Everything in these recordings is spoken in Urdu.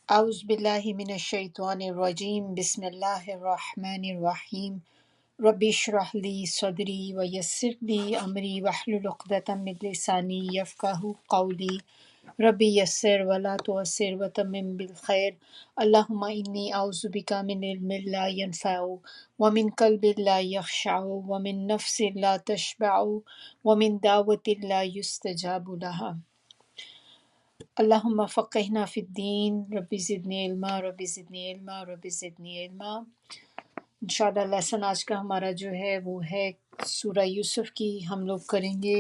اعوذ باللہ من الشیطان الرجیم بسم اللہ الرحمن الرحیم رب اشرح لی صدری ویسر لی امری واحلل عقدۃ من لسانی یفقہوا قولی رب یسر ولا تعسر وتمم بالخیر اللہم انی اعوذ بک من علم لا ینفع ومن قلب لا یخشع ومن نفس لا تشبع ومن دعوۃ لا یستجاب لها اللہم فقہنا فی الدین رب زدنی علما رب زدنی علما رب زدنی علما۔ انشاءاللہ لیسن آج کا ہمارا جو ہے وہ ہے سورہ یوسف کی۔ ہم لوگ کریں گے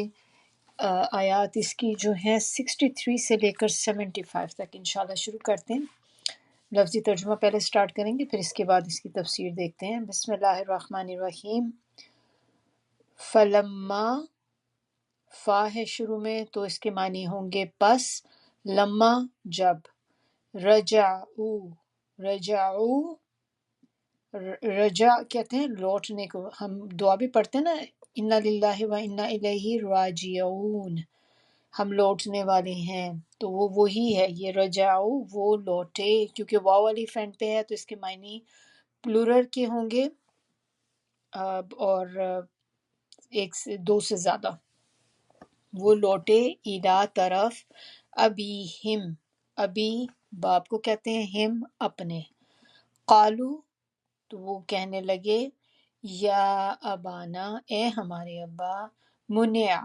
آیات اس کی جو ہیں 63 سے لے کر 75 تک انشاءاللہ شروع کرتے ہیں۔ لفظی ترجمہ پہلے سٹارٹ کریں گے، پھر اس کے بعد اس کی تفسیر دیکھتے ہیں۔ بسم اللہ الرحمن الرحیم۔ فلما، فا ہے شروع میں تو اس کے معنی ہوں گے پس، لما جب، رجعو، رجعو، رجع کہتے ہیں لوٹنے کو۔ ہم دعا بھی پڑھتے ہیں نا، انا للہ و انا الیہ راجعون، ہم لوٹنے والے ہیں، تو وہ وہی ہے یہ رجعو، وہ لوٹے، کیونکہ واو والی فینٹ پہ ہے تو اس کے معنی پلورل کے ہوں گے اور ایک سے دو سے زیادہ۔ وہ لوٹے الا طرف ابیہم، ابی باپ کو کہتے ہیں، ہم اپنے، قالو تو وہ کہنے لگے، یا ابانا اے ہمارے ابا، منع،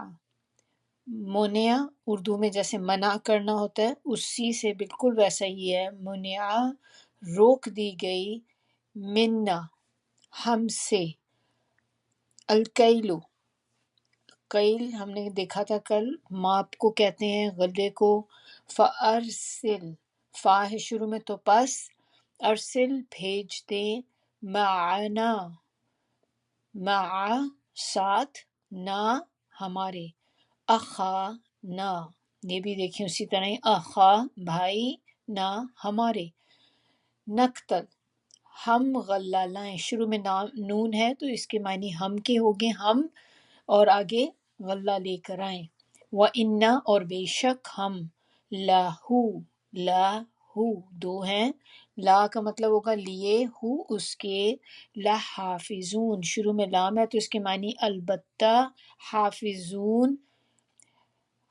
منع اردو میں جیسے منع کرنا ہوتا ہے اسی سے بالکل ویسا ہی ہے، منع روک دی گئی، منا ہم سے، الکیلو، کیل ہم نے دیکھا تھا کل، ماپ کو کہتے ہیں، غلے کو۔ فَأَرْسِلْ، فا ہے شروع میں تو پس، ارسل بھیج دیں، معنا مع ساتھ، نہ ہمارے، اخا نہ، یہ بھی دیکھیں اسی طرح ہی، اخا بھائی، نہ ہمارے، نقتل ہم غلہ لائیں، شروع میں نون ہے تو اس کے معنی ہم کے ہوگے، ہم اور آگے غلہ لے کر آئیں، وَإِنَّا اور بے شک ہم، لَہُ، لَہُ دو ہیں، لا کا مطلب ہوگا لیے، ہو اس کے، لحافظون شروع میں لام ہے تو اس کے معنی البتہ، حافظون،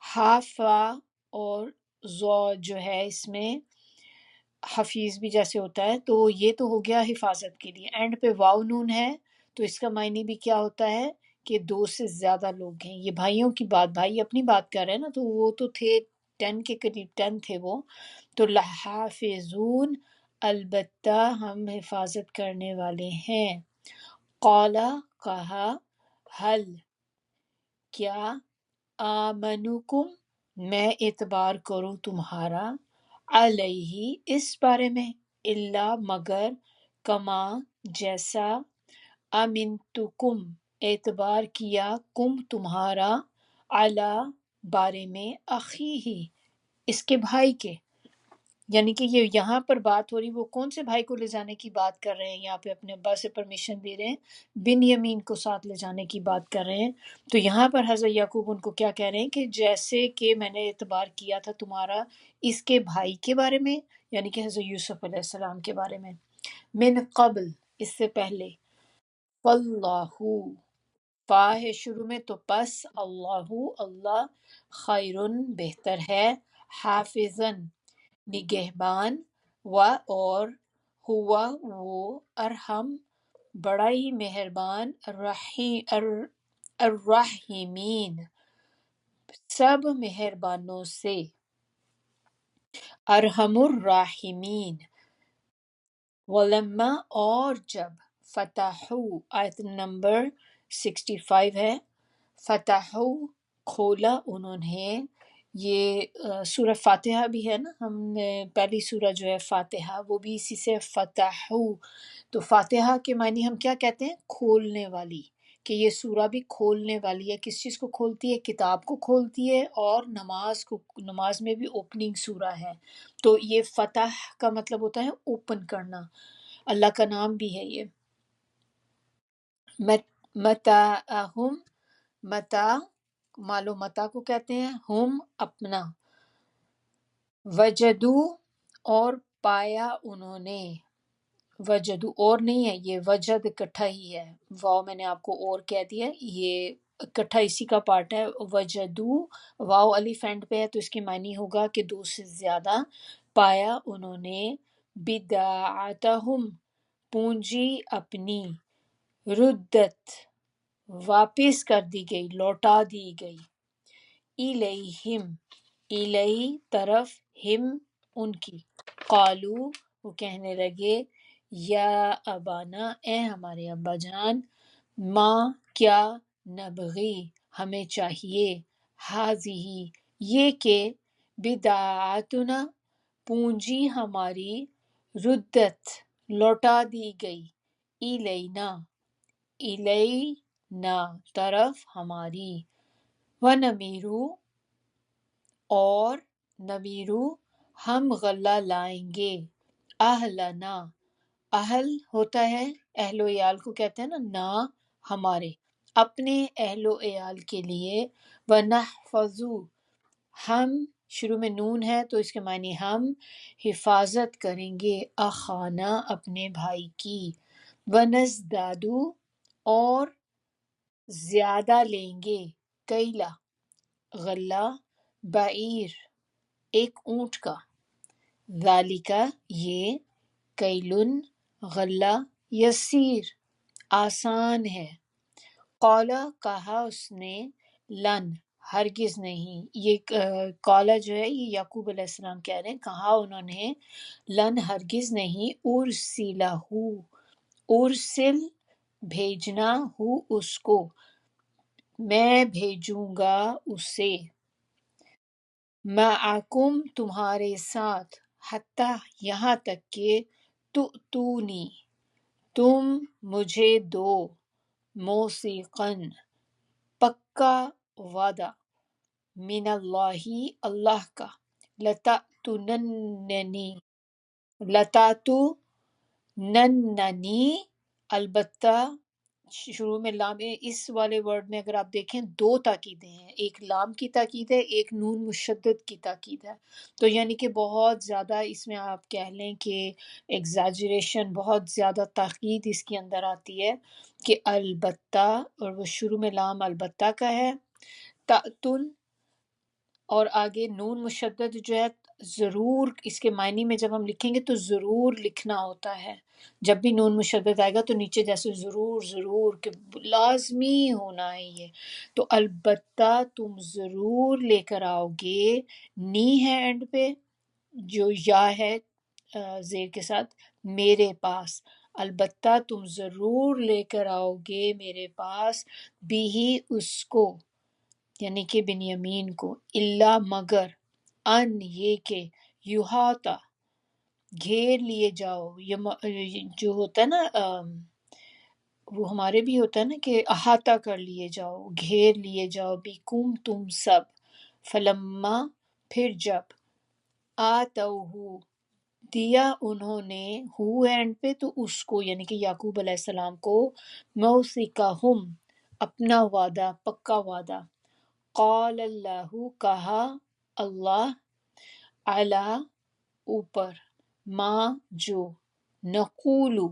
حافظ اور زو جو ہے اس میں حفیظ بھی جیسے ہوتا ہے تو یہ تو ہو گیا حفاظت کے لیے، اینڈ پہ واو نون ہے تو اس کا معنی بھی کیا ہوتا ہے کہ دو سے زیادہ لوگ ہیں۔ یہ بھائیوں کی بات، بھائی اپنی بات کر رہے ہیں نا، تو وہ تو تھے 10 کے قریب، 10 تھے وہ، تو لحافظون البتہ ہم حفاظت کرنے والے ہیں۔ قالا کہا، حل کیا، آمنکم میں اعتبار کروں تمہارا، علیہ اس بارے میں، الا مگر، کما جیسا، امنتکم اعتبار کیا، کم تمہارا، علی بارے میں، اخیہ اس کے بھائی کے، یعنی کہ یہ یہاں پر بات ہو رہی، وہ کون سے بھائی کو لے جانے کی بات کر رہے ہیں، یہاں پہ اپنے ابا سے پرمیشن دے رہے ہیں، بن یمین کو ساتھ لے جانے کی بات کر رہے ہیں، تو یہاں پر حضرت یعقوب ان کو کیا کہہ رہے ہیں کہ جیسے کہ میں نے اعتبار کیا تھا تمہارا اس کے بھائی کے بارے میں، یعنی کہ حضرت یوسف علیہ السلام کے بارے میں، من قبل اس سے پہلے، واللہ فا ہے شروع میں تو پس، اللہ اللہ، خیرن بہتر ہے، حافظن نگہبان، و اور، ہوا وہ، ارحم بڑا ہی مہربان، الرحیمین سب مہربانوں سے، ارحم الراحمین۔ ولما اور جب، فتحو آیت نمبر 65 ہے، فتحو کھولا انہوں نے، یہ سورہ فاتحہ بھی ہے نا، ہم نے پہلی سورہ جو ہے فاتحہ وہ بھی اسی سے فتحو، تو فاتحہ کے معنی ہم کیا کہتے ہیں، کھولنے والی، کہ یہ سورہ بھی کھولنے والی ہے، کس چیز کو کھولتی ہے، کتاب کو کھولتی ہے، اور نماز کو، نماز میں بھی اوپننگ سورہ ہے، تو یہ فتح کا مطلب ہوتا ہے اوپن کرنا، اللہ کا نام بھی ہے یہ۔ متاعہم، متاع مال و متاع کو کہتے ہیں، ہم اپنا، وجدو اور پایا انہوں نے، وجدو اور نہیں ہے، یہ وجد اکٹھا ہی ہے، واو میں نے آپ کو اور کہہ دیا، یہ اکٹھا اسی کا پارٹ ہے۔ وجدو واو الف اینڈ پہ ہے تو اس کی معنی ہوگا کہ دو سے زیادہ، پایا انہوں نے، بداعتہم پونجی اپنی، ردت واپس کر دی گئی، لوٹا دی گئی، الیہم الی طرف، ہم ان کی، قالو وہ کہنے لگے، یا ابانا اے ہمارے ابا جان، ماں کیا، نبغی ہمیں چاہیے، حاضی یہ کہ، بداعتنا پونجی ہماری، ردت لوٹا دی گئی، الینا الینا طرف ہماری، ونمیرو اور نمیرو ہم غلہ لائیں گے، اہلنا اہل ہوتا ہے اہل و عیال کو کہتے ہیں نا ہمارے اپنے اہل و عیال کے لیے، ونحفظو ہم شروع میں نون ہے تو اس کے معنی ہم حفاظت کریں گے، اخانا اپنے بھائی کی، ونزدادو اور زیادہ لیں گے، کیلا غلہ، بعیر ایک اونٹ کا، ذالکا یہ، کیلن غلہ، یسیر آسان ہے، قالا کہا اس نے، لن ہرگز نہیں، یہ قالا جو ہے یہ یعقوب علیہ السلام کہہ رہے ہیں، کہا انہوں نے، لن ہرگز نہیں، ارسلہ ارسل بھیجنا ہو اس کو، میں بھیجوں گا اسے، معکم تمہارے ساتھ، حتیٰ یہاں تک کہ، تؤتونی تم مجھے دو، موثقاً پکا وعدہ، من اللہ اللہ کا، لتأتوننی لتأتوننی البتہ، شروع میں لام اس والے ورڈ میں اگر آپ دیکھیں دو تاکیدیں ہیں، ایک لام کی تاکید ہے، ایک نون مشدد کی تاکید ہے، تو یعنی کہ بہت زیادہ اس میں آپ کہہ لیں کہ ایگزاجریشن، بہت زیادہ تاکید اس کے اندر آتی ہے کہ البتہ، اور وہ شروع میں لام البتہ کا ہے، تأتن اور آگے نون مشدد جو ہے، ضرور اس کے معنی میں جب ہم لکھیں گے تو ضرور لکھنا ہوتا ہے، جب بھی نون مشدد آئے گا تو نیچے جیسے ضرور ضرور کہ لازمی ہونا ہے یہ، تو البتہ تم ضرور لے کر آؤ گے، نی ہے اینڈ پہ جو یا ہے زیر کے ساتھ، میرے پاس، البتہ تم ضرور لے کر آؤ گے میرے پاس، بھی اس کو یعنی کہ بنیامین کو، اللہ مگر، ان یہ کہ، یحاطہ گھیر لیے جاؤ، جو ہوتا ہے نا وہ ہمارے بھی ہوتا ہے نا کہ احاطہ کر لیے جاؤ، گھیر لیے جاؤ، بیکم تم سب، فلما پھر جب، آتوہو دیا انہوں نے، ہو اینڈ پہ تو اس کو یعنی کہ یعقوب علیہ السلام کو، موثقہم اپنا وعدہ، پکا وعدہ، قال اللہ کہا اللہ، علی اوپر، ما جو، نقولو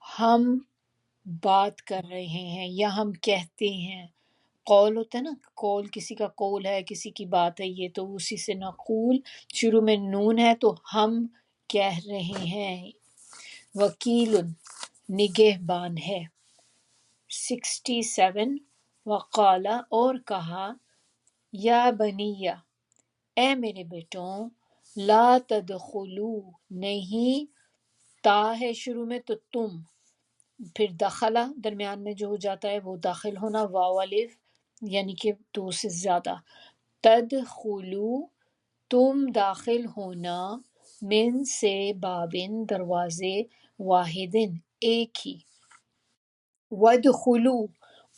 ہم بات کر رہے ہیں یا ہم کہتے ہیں، قول ہوتا ہے نا، قول کسی کا قول ہے، کسی کی بات ہے، یہ تو اسی سے نقول، شروع میں نون ہے تو ہم کہہ رہے ہیں، وکیل نگہبان ہے، 67 وقال اور کہا، یا بنیہ اے میرے بیٹوں، لا تدخلو نہیں، تا ہے شروع میں تو تم، پھر دخلہ درمیان میں جو ہو جاتا ہے وہ داخل ہونا، واو الف یعنی کہ دو سے زیادہ، تدخلو تم داخل ہونا، من سے بابن دروازے، واحدن ایک ہی، وادخلو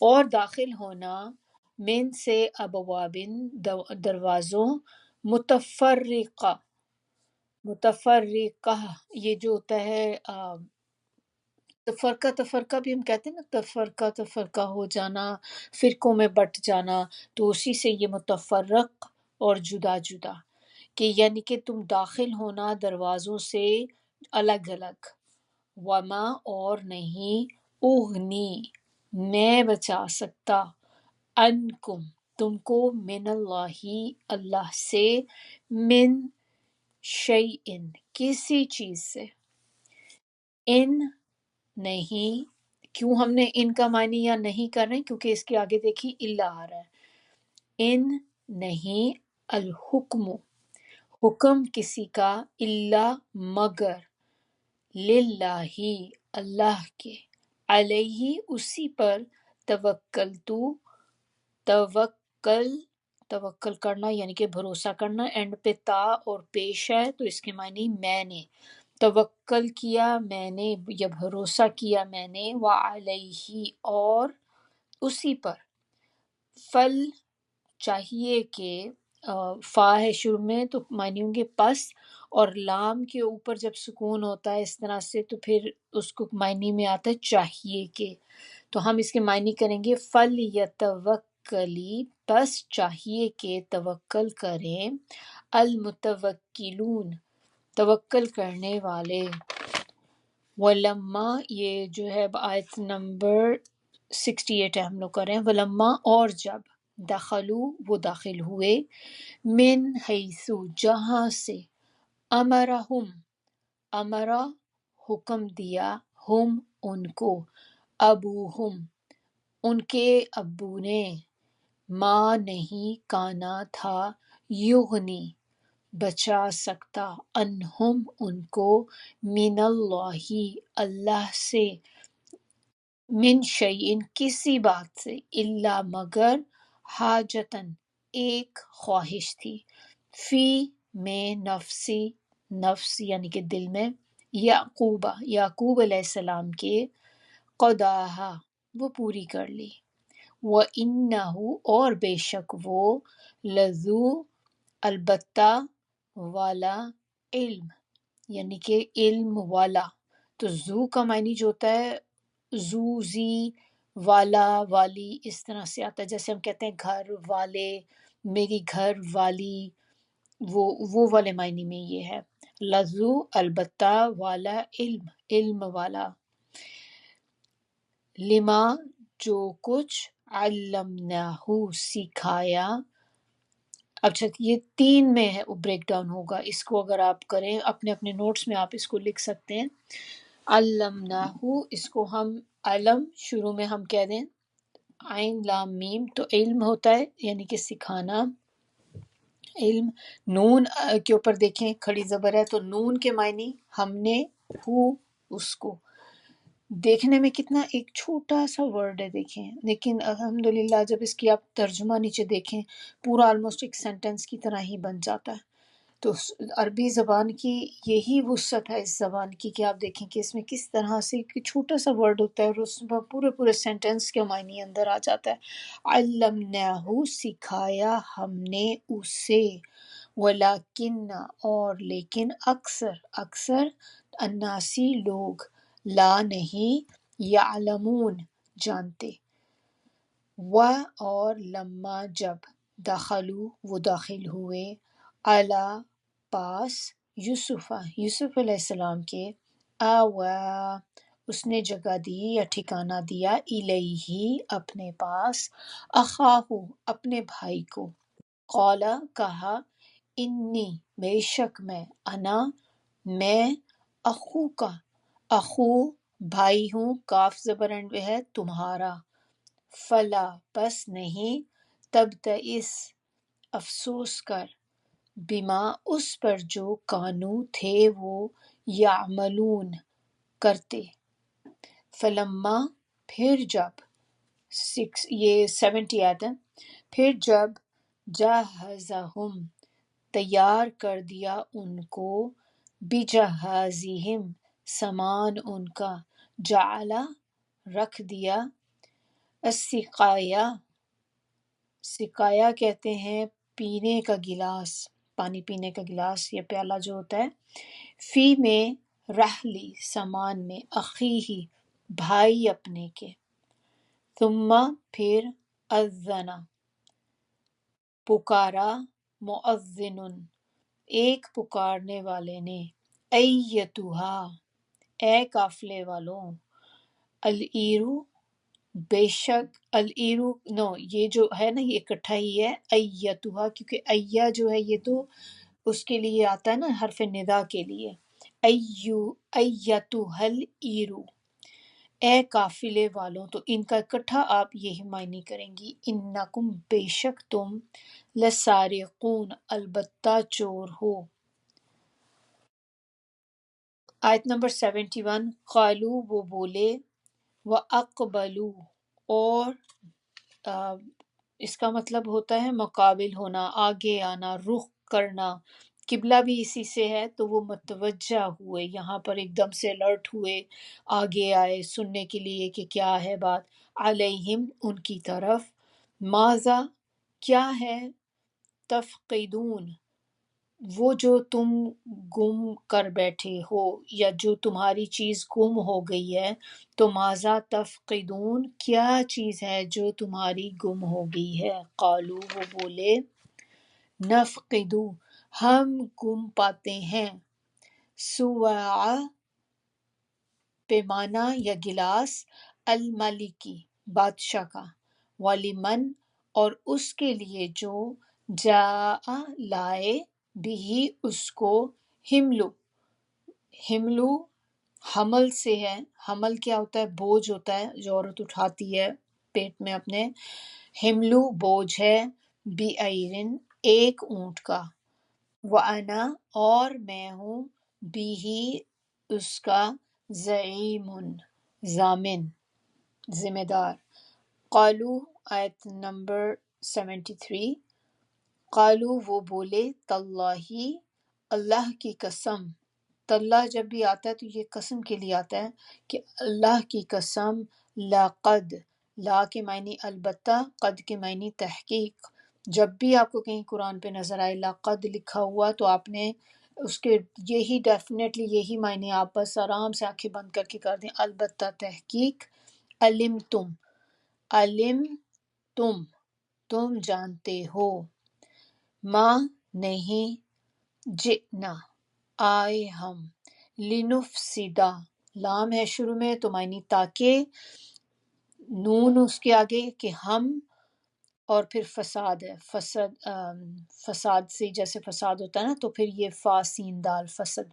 اور داخل ہونا، من سے ابوابن دروازوں، متفرقہ متفرقہ یہ جو ہوتا ہے تفرقہ تفرقہ بھی ہم کہتے ہیں نا، تفرقہ تفرقہ ہو جانا، فرقوں میں بٹ جانا، تو اسی سے یہ متفرق اور جدا جدا، کہ یعنی کہ تم داخل ہونا دروازوں سے الگ الگ، وما اور نہیں، اغنی میں بچا سکتا، انکم تم کو، من اللہ اللہ سے، من شیئن کسی چیز سے، ان نہیں، کیوں ہم نے ان کا معنی یا نہیں کر رہے ہیں؟ کیونکہ اس کے آگے دیکھیے اللہ آ رہا ہے، ان نہیں، الحکم حکم کسی کا، اللہ مگر، للہ اللہ کے، علیہ اسی پر، توکلتو توکل توکل کرنا یعنی کہ بھروسہ کرنا، اینڈ پہ تا اور پیش ہے تو اس کے معنی میں نے، توکل کیا میں نے یا بھروسہ کیا میں نے، وعلیہ اور اسی پر، فل چاہیے کہ فا ہے شروع میں تو معنی ہوں گے پس، اور لام کے اوپر جب سکون ہوتا ہے اس طرح سے تو پھر اس کو معنی میں آتا ہے چاہیے کہ، تو ہم اس کے معنی کریں گے فل یتوکلی بس چاہیے کہ توکل کریں، المتوکلون توکل کرنے والے، ولما یہ جو ہے اب آیت نمبر 68 ہے ہم لوگ کر رہے ہیں، ولما اور جب، دخلو وہ داخل ہوئے، من حیثو جہاں سے، امرہم امرا حکم دیا، ہم ان کو، ابوہم ان کے ابو نے، ماں نہیں کانا تھا، یغنی بچا سکتا، انہم ان کو، من اللہ اللہ سے، من شیئن کسی بات سے، الا مگر، حاجتن ایک خواہش تھی، فی میں نفسی نفس یعنی کہ دل میں، یعقوب علیہ السلام کے، قضاہا وہ پوری کر لی، وَإِنَّهُ اور بے شک وہ، لذو البتہ، والا علم یعنی کہ علم والا، تو زو کا معنی جو ہوتا ہے زو زی، والا والی اس طرح سے آتا ہے، جیسے ہم کہتے ہیں گھر والے، میری گھر والی، وہ والے معنی میں یہ ہے، لذو البتہ، والا علم علم والا، لما جو کچھ، علمناہ سکھایا، اچھا یہ تین میں ہے بریک ڈاؤن ہوگا، اس کو اگر آپ کریں اپنے اپنے نوٹس میں آپ اس کو لکھ سکتے ہیں، علمناہ اس کو ہم علم شروع میں ہم کہہ دیں عین لام میم تو علم ہوتا ہے یعنی کہ سکھانا، علم، نون کے اوپر دیکھیں کھڑی زبر ہے تو نون کے معنی ہم نے، ہو اس کو، دیکھنے میں کتنا ایک چھوٹا سا ورڈ ہے دیکھیں، لیکن الحمدللہ جب اس کی آپ ترجمہ نیچے دیکھیں پورا آلموسٹ ایک سینٹنس کی طرح ہی بن جاتا ہے، تو عربی زبان کی یہی وسعت ہے اس زبان کی کہ آپ دیکھیں کہ اس میں کس طرح سے ایک چھوٹا سا ورڈ ہوتا ہے اور اس میں پورے پورے سینٹنس کے معنی اندر آ جاتا ہے، علمناہ سکھایا ہم نے اسے، ولیکن اور لیکن، اکثر الناسی لوگ، لا نہیں، یعلمون جانتے، و اور لما جب، دخلوا وہ داخل ہوئے، علی پاس، یوسف علیہ السلام کے، آوا اس نے جگہ دی یا ٹھکانہ دیا، الیہ اپنے پاس، اخاہ اپنے بھائی کو، قال کہا، انی بے شک میں اخو کا، اخو بھائی ہوں، کاف زبر اینڈ پہ ہے تمہارا، فلا پس نہیں، تبتئس افسوس کر، بما اس پر جو، کانو تھے وہ، یعملون کرتے، فلما پھر جب، یہ 70 آیت ہے، پھر جب، جہزہم تیار کر دیا ان کو، بجہازہم سامان ان کا، جعلا رکھ دیا، السقایا سقایا کہتے ہیں پینے کا گلاس، پانی پینے کا گلاس یا پیالہ جو ہوتا ہے، فی میں رحلی سامان میں، اخیہ بھائی اپنے کے، ثم پھر، اذن پکارا، مؤذن ایک پکارنے والے نے، ایتھا، اے قافلے والوں، الایرو، بے شک، الایرو نو، یہ جو ہے نا یہ اکٹھا ہی ہے، ایتھا، کیونکہ ایا جو ہے یہ تو اس کے لیے آتا ہے نا حرف ندا کے لیے، ایتھا الایرو، اے قافلے والوں، تو ان کا اکٹھا آپ یہی معنی کریں گی، انکم، بے شک تم، لسارقون، البتہ چور ہو۔ آیت نمبر 71، قالو، وہ بولے، وَأَقْبَلُوا، اور اس کا مطلب ہوتا ہے مقابل ہونا، آگے آنا، رخ کرنا، قبلہ بھی اسی سے ہے، تو وہ متوجہ ہوئے، یہاں پر ایک دم سے الرٹ ہوئے، آگے آئے سننے کے لیے کہ کیا ہے بات، علیہم، ان کی طرف، ماذا، کیا ہے، تفقدون، وہ جو تم گم کر بیٹھے ہو، یا جو تمہاری چیز گم ہو گئی ہے، تو ماذا تفقدون، کیا چیز ہے جو تمہاری گم ہو گئی ہے، قالو، وہ بولے، نفقدو، ہم گم پاتے ہیں، سواع، پیمانہ یا گلاس، الملکی، بادشاہ کا، ولمن، اور اس کے لیے جو، جاء، لائے، بھی، اس کو، حملو، حملو، حمل سے ہے، حمل کیا ہوتا ہے، بوجھ ہوتا ہے جو عورت اٹھاتی ہے پیٹ میں اپنے، حملو بوجھ ہے، بی ایرن، ایک اونٹ کا، وَأَنَا، اور میں ہوں، بھی، اس کا، زعیم، ضامن، ذمہ دار، قالو، آیت نمبر 73، قالو، وہ بولے، تاللہ، اللہ کی قسم، تاللہ جب بھی آتا ہے تو یہ قسم کے لیے آتا ہے کہ اللہ کی قسم، لقد، لا کے معنی البتہ، قد کے معنی تحقیق، جب بھی آپ کو کہیں قرآن پہ نظر آئے لقد لکھا ہوا تو آپ نے اس کے یہی ڈیفینیٹلی یہی معنی آپ بس آرام سے آنکھیں بند کر کے کر دیں، البتہ تحقیق، علم تم، تم جانتے ہو، ماں، نہیں، جئنا، آئے ہم، لنفسدہ، لام ہے شروع میں تو معنی تاکہ، نون اس کے آگے کہ ہم، اور پھر فساد ہے، فساد سے جیسے فساد ہوتا ہے نا تو پھر یہ فا سین دال، فسد،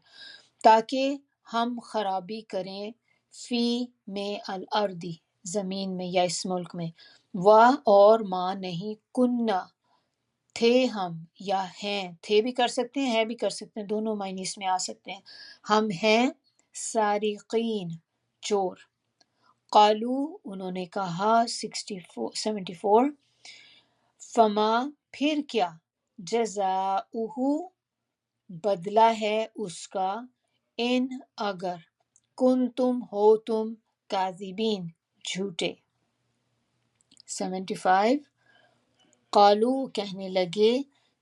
تاکہ ہم خرابی کریں، فی، میں، الارضی، زمین میں یا اس ملک میں، اور ما، نہیں، کنہ، تھے ہم، یا ہیں، تھے بھی کر سکتے ہیں، ہے بھی کر سکتے ہیں، دونوں معنی اس میں آ سکتے ہیں، ہم ہیں، سارقین، چور، قالو، انہوں نے کہا، 74، فما، پھر کیا، جزاؤہ، بدلہ ہے اس کا، ان، اگر، کن تم، ہو تم، کاذبین، جھوٹے، 75، قالو، کہنے لگے،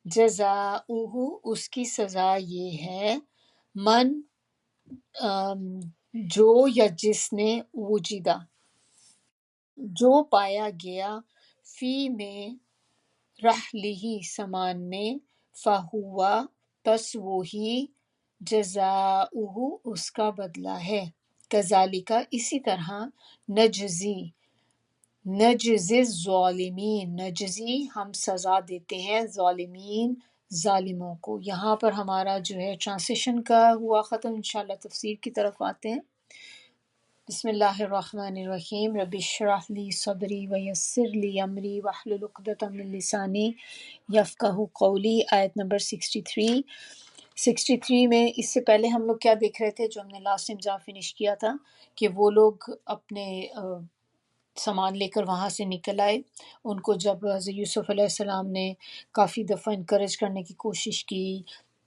جزاؤہ، اس کی سزا یہ ہے، من، جو یا جس نے، وجدہ، جو پایا گیا، فی، میں، رحلہ، سامان میں، فہوا، پس وہی، جزاؤہ، اس کا بدلہ ہے، کذالک، اسی طرح، نجزی، نجزی الظالمین، نجزی، ہم سزا دیتے ہیں، ظالمین، ظالموں کو۔ یہاں پر ہمارا جو ہے ٹرانسلیشن کا ہوا ختم، انشاءاللہ تفسیر کی طرف آتے ہیں۔ بسم اللہ الرحمن الرحیم، رب اشرح لی صدری ویسر لی امری واحلل عقدۃ من لسانی یفقہوا قولی، آیت نمبر 63۔ 63 میں اس سے پہلے ہم لوگ کیا دیکھ رہے تھے جو ہم نے لاسٹ ٹائم جہاں فنش کیا تھا، کہ وہ لوگ اپنے سامان لے کر وہاں سے نکل آئے، ان کو جب حضرت یوسف علیہ السلام نے کافی دفعہ انکریج کرنے کی کوشش کی،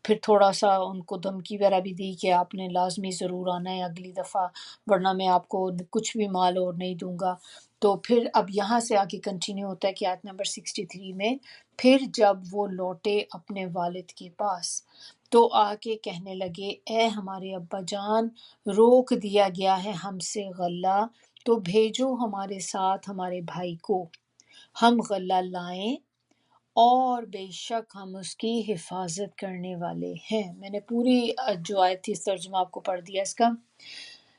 پھر تھوڑا سا ان کو دھمکی وغیرہ بھی دی کہ آپ نے لازمی ضرور آنا ہے اگلی دفعہ، ورنہ میں آپ کو کچھ بھی مال اور نہیں دوں گا، تو پھر اب یہاں سے آگے کنٹینیو ہوتا ہے کہ آیت نمبر 63 میں، پھر جب وہ لوٹے اپنے والد کے پاس تو آ کے کہنے لگے، اے ہمارے ابا جان، روک دیا گیا ہے ہم سے غلہ، تو بھیجو ہمارے ساتھ ہمارے بھائی کو، ہم غلہ لائیں اور بے شک ہم اس کی حفاظت کرنے والے ہیں. میں نے پوری جو آیت تھی اس ترجمہ آپ کو پڑھ دیا اس کا.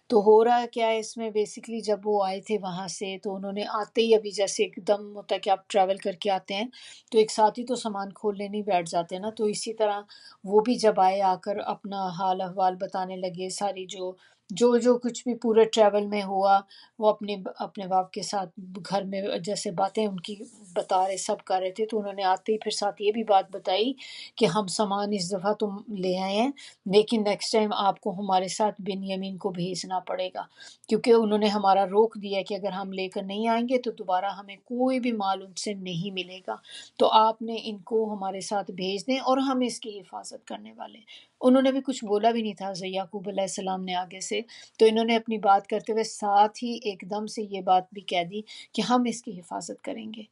تو ہو رہا کیا ہے اس میں بیسکلی جب وہ آئے تھے وہاں سے تو انہوں نے آتے ہی ابھی جیسے ایک دم ہوتا ہے کہ آپ ٹریول کر کے آتے ہیں تو ایک ساتھ ہی تو سامان کھولنے نہیں بیٹھ جاتے ہیں نا. تو اسی طرح وہ بھی جب آئے آ کر اپنا حال احوال بتانے لگے ساری جو کچھ بھی پورے ٹریول میں ہوا وہ اپنے باپ کے ساتھ گھر میں جیسے باتیں ان کی بتا رہے سب کر رہے تھے. تو انہوں نے آتے ہی پھر ساتھ یہ بھی بات بتائی کہ ہم سامان اس دفعہ تم لے آئے ہیں لیکن نیکسٹ ٹائم آپ کو ہمارے ساتھ بن یمین کو بھیجنا پڑے گا کیونکہ انہوں نے ہمارا روک دیا کہ اگر ہم لے کر نہیں آئیں گے تو دوبارہ ہمیں کوئی بھی مال ان سے نہیں ملے گا. تو آپ نے ان کو ہمارے ساتھ بھیج دیں اور ہم اس کی حفاظت کرنے والے. انہوں نے بھی کچھ بولا بھی نہیں تھا حضرت یعقوب علیہ السلام نے آگے سے. تو انہوں نے اپنی بات کرتے ہوئے ساتھ ہی ایک دم سے یہ بات بھی کہہ دی کہ ہم اس کی حفاظت کریں گے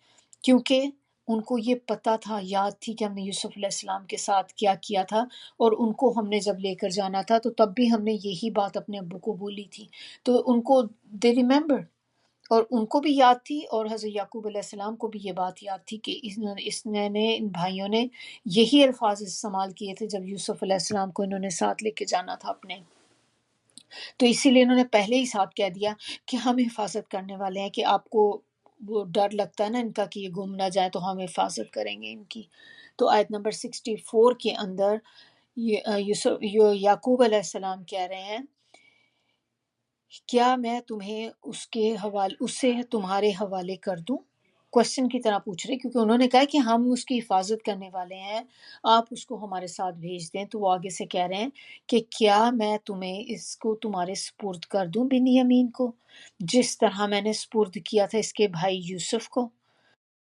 کیونکہ ان کو یہ پتہ تھا یاد تھی کہ ہم نے یوسف علیہ السلام کے ساتھ کیا کیا تھا اور ان کو ہم نے جب لے کر جانا تھا تو تب بھی ہم نے یہی بات اپنے ابو کو بولی تھی. تو ان کو دے ریممبر اور ان کو بھی یاد تھی اور حضرت یعقوب علیہ السلام کو بھی یہ بات یاد تھی کہ ان بھائیوں نے یہی الفاظ استعمال کیے تھے جب یوسف علیہ السلام کو انہوں نے ساتھ لے کے جانا تھا اپنے. تو اسی لیے انہوں نے پہلے ہی ساتھ کہہ دیا کہ ہم حفاظت کرنے والے ہیں کہ آپ کو وہ ڈر لگتا ہے نا ان کا کہ یہ گم نہ جائے تو ہم حفاظت کریں گے ان کی. تو آیت نمبر 64 کے اندر یعقوب علیہ السلام کہہ رہے ہیں کیا میں تمہیں اسے تمہارے حوالے کر دوں. کوشچن کی طرح پوچھ رہے کیونکہ انہوں نے کہا کہ ہم اس کی حفاظت کرنے والے ہیں آپ اس کو ہمارے ساتھ بھیج دیں. تو وہ آگے سے کہہ رہے ہیں کہ کیا میں تمہیں اس کو تمہارے سپرد کر دوں بن یمین کو جس طرح میں نے سپرد کیا تھا اس کے بھائی یوسف کو.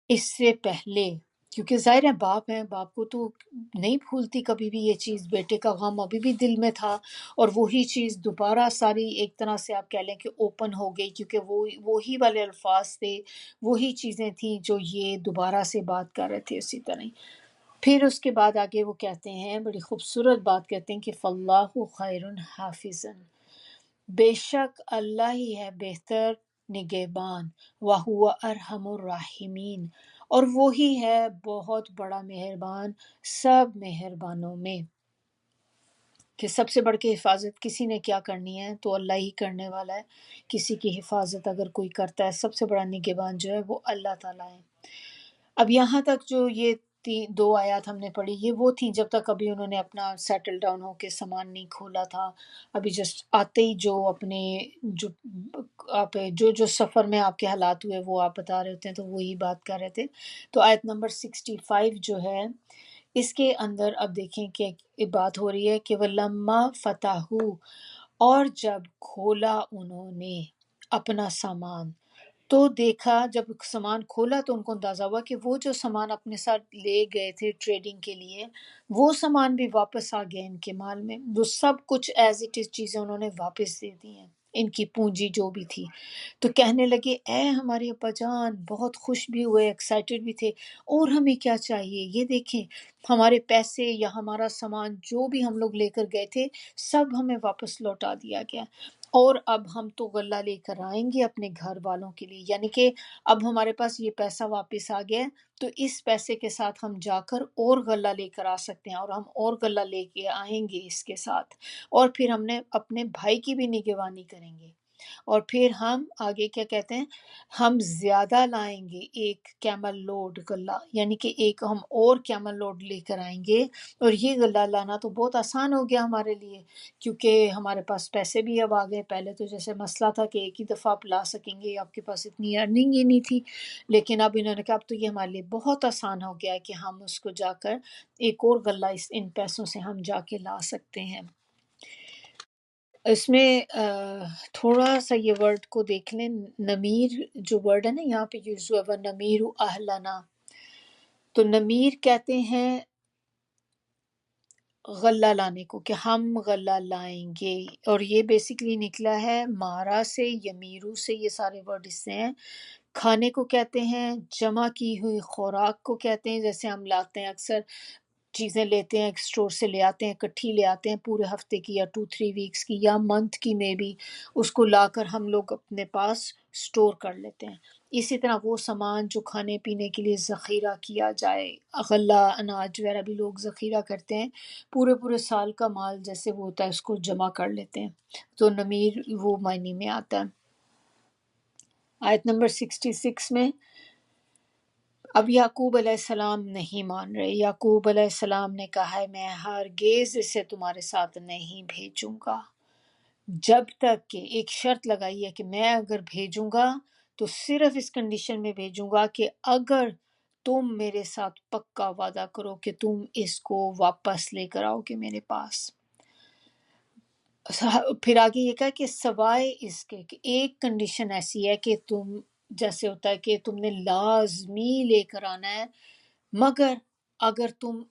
اس سے پہلے کیونکہ ظاہر ہے باپ کو تو نہیں بھولتی کبھی بھی یہ چیز. بیٹے کا غم ابھی بھی دل میں تھا اور وہی چیز دوبارہ ساری ایک طرح سے آپ کہہ لیں کہ اوپن ہو گئی کیونکہ وہی والے الفاظ تھے وہی چیزیں تھیں جو یہ دوبارہ سے بات کر رہے تھے اسی طرح ہی. پھر اس کے بعد آگے وہ کہتے ہیں بڑی خوبصورت بات کہتے ہیں کہ فاللہ خیر حافظ بے شک اللہ ہی ہے بہتر نگہبان وَهُوَ ارحم الراحمین اور وہی ہے بہت بڑا مہربان سب مہربانوں میں. کہ سب سے بڑھ کے حفاظت کسی نے کیا کرنی ہے تو اللہ ہی کرنے والا ہے. کسی کی حفاظت اگر کوئی کرتا ہے سب سے بڑا نگہبان جو ہے وہ اللہ تعالیٰ ہے. اب یہاں تک جو یہ دو آیات ہم نے پڑھی یہ وہ تھیں جب تک ابھی انہوں نے اپنا سیٹل ڈاؤن ہو کے سامان نہیں کھولا تھا. ابھی جسٹ آتے ہی جو اپنے جو سفر میں آپ کے حالات ہوئے وہ آپ بتا رہے ہوتے ہیں تو وہی بات کر رہے تھے. تو آیت نمبر 65 جو ہے اس کے اندر اب دیکھیں کہ ایک بات ہو رہی ہے کہ وَلَمَّا فَتَحُوا اور جب کھولا انہوں نے اپنا سامان تو دیکھا جب سامان کھولا تو ان کو اندازہ ہوا کہ وہ جو سامان اپنے ساتھ لے گئے تھے ٹریڈنگ کے لیے وہ سامان بھی واپس آ گیا ان کے مال میں. وہ سب کچھ ایز اٹ از چیزیں انہوں نے واپس دے دی ہیں ان کی پونجی جو بھی تھی. تو کہنے لگے اے ہمارے ابا جان بہت خوش بھی ہوئے ایکسائٹڈ بھی تھے اور ہمیں کیا چاہیے یہ دیکھیں ہمارے پیسے یا ہمارا سامان جو بھی ہم لوگ لے کر گئے تھے سب ہمیں واپس لوٹا دیا گیا اور اب ہم تو غلہ لے کر آئیں گے اپنے گھر والوں کے لیے. یعنی کہ اب ہمارے پاس یہ پیسہ واپس آ گیا تو اس پیسے کے ساتھ ہم جا کر اور غلہ لے کر آ سکتے ہیں اور ہم اور غلہ لے کے آئیں گے اس کے ساتھ اور پھر ہم نے اپنے بھائی کی بھی نگہبانی کریں گے اور پھر ہم آگے کیا کہتے ہیں ہم زیادہ لائیں گے ایک کیمل لوڈ غلہ یعنی کہ ایک ہم اور کیمل لوڈ لے کر آئیں گے اور یہ غلہ لانا تو بہت آسان ہو گیا ہمارے لیے کیونکہ ہمارے پاس پیسے بھی اب آ گئے. پہلے تو جیسے مسئلہ تھا کہ ایک ہی دفعہ آپ لا سکیں گے آپ کے پاس اتنی ارننگ ہی نہیں تھی لیکن اب انہوں نے کہا اب تو یہ ہمارے لیے بہت آسان ہو گیا ہے کہ ہم اس کو جا کر ایک اور غلہ ان پیسوں سے ہم جا کے لا سکتے ہیں. اس میں تھوڑا سا یہ ورڈ کو دیکھ لیں نمیر جو ورڈ ہے نا یہاں پہ یوز ہوا وہ نمیر اہلنا تو نمیر کہتے ہیں غلہ لانے کو کہ ہم غلہ لائیں گے اور یہ بیسیکلی نکلا ہے مارا سے یمیرو سے یہ سارے ورڈ اس سے ہیں. کھانے کو کہتے ہیں جمع کی ہوئی خوراک کو کہتے ہیں جیسے ہم لاتے ہیں اکثر چیزیں لیتے ہیں ایک اسٹور سے لے آتے ہیں کٹھی لے آتے ہیں پورے ہفتے کی یا 2-3 ویکس کی یا منتھ کی میں بھی اس کو لا کر ہم لوگ اپنے پاس اسٹور کر لیتے ہیں اسی طرح وہ سامان جو کھانے پینے کے لیے ذخیرہ کیا جائے، غلہ اناج وغیرہ بھی لوگ ذخیرہ کرتے ہیں، پورے پورے سال کا مال جیسے وہ ہوتا ہے اس کو جمع کر لیتے ہیں، تو نمیر وہ معنی میں آتا ہے۔ آیت نمبر 66 میں اب یعقوب علیہ السلام نہیں مان رہے۔ یعقوب علیہ السلام نے کہا ہے میں ہرگز اسے تمہارے ساتھ نہیں بھیجوں گا جب تک کہ، ایک شرط لگائی ہے کہ میں اگر بھیجوں گا تو صرف اس کنڈیشن میں بھیجوں گا کہ اگر تم میرے ساتھ پکا وعدہ کرو کہ تم اس کو واپس لے کر آؤ گے میرے پاس۔ پھر آگے یہ کہا کہ سوائے اس کے کہ ایک کنڈیشن ایسی ہے کہ تم، جیسے ہوتا ہے کہ تم نے لازمی لے کر آنا ہے، مگر اگر تم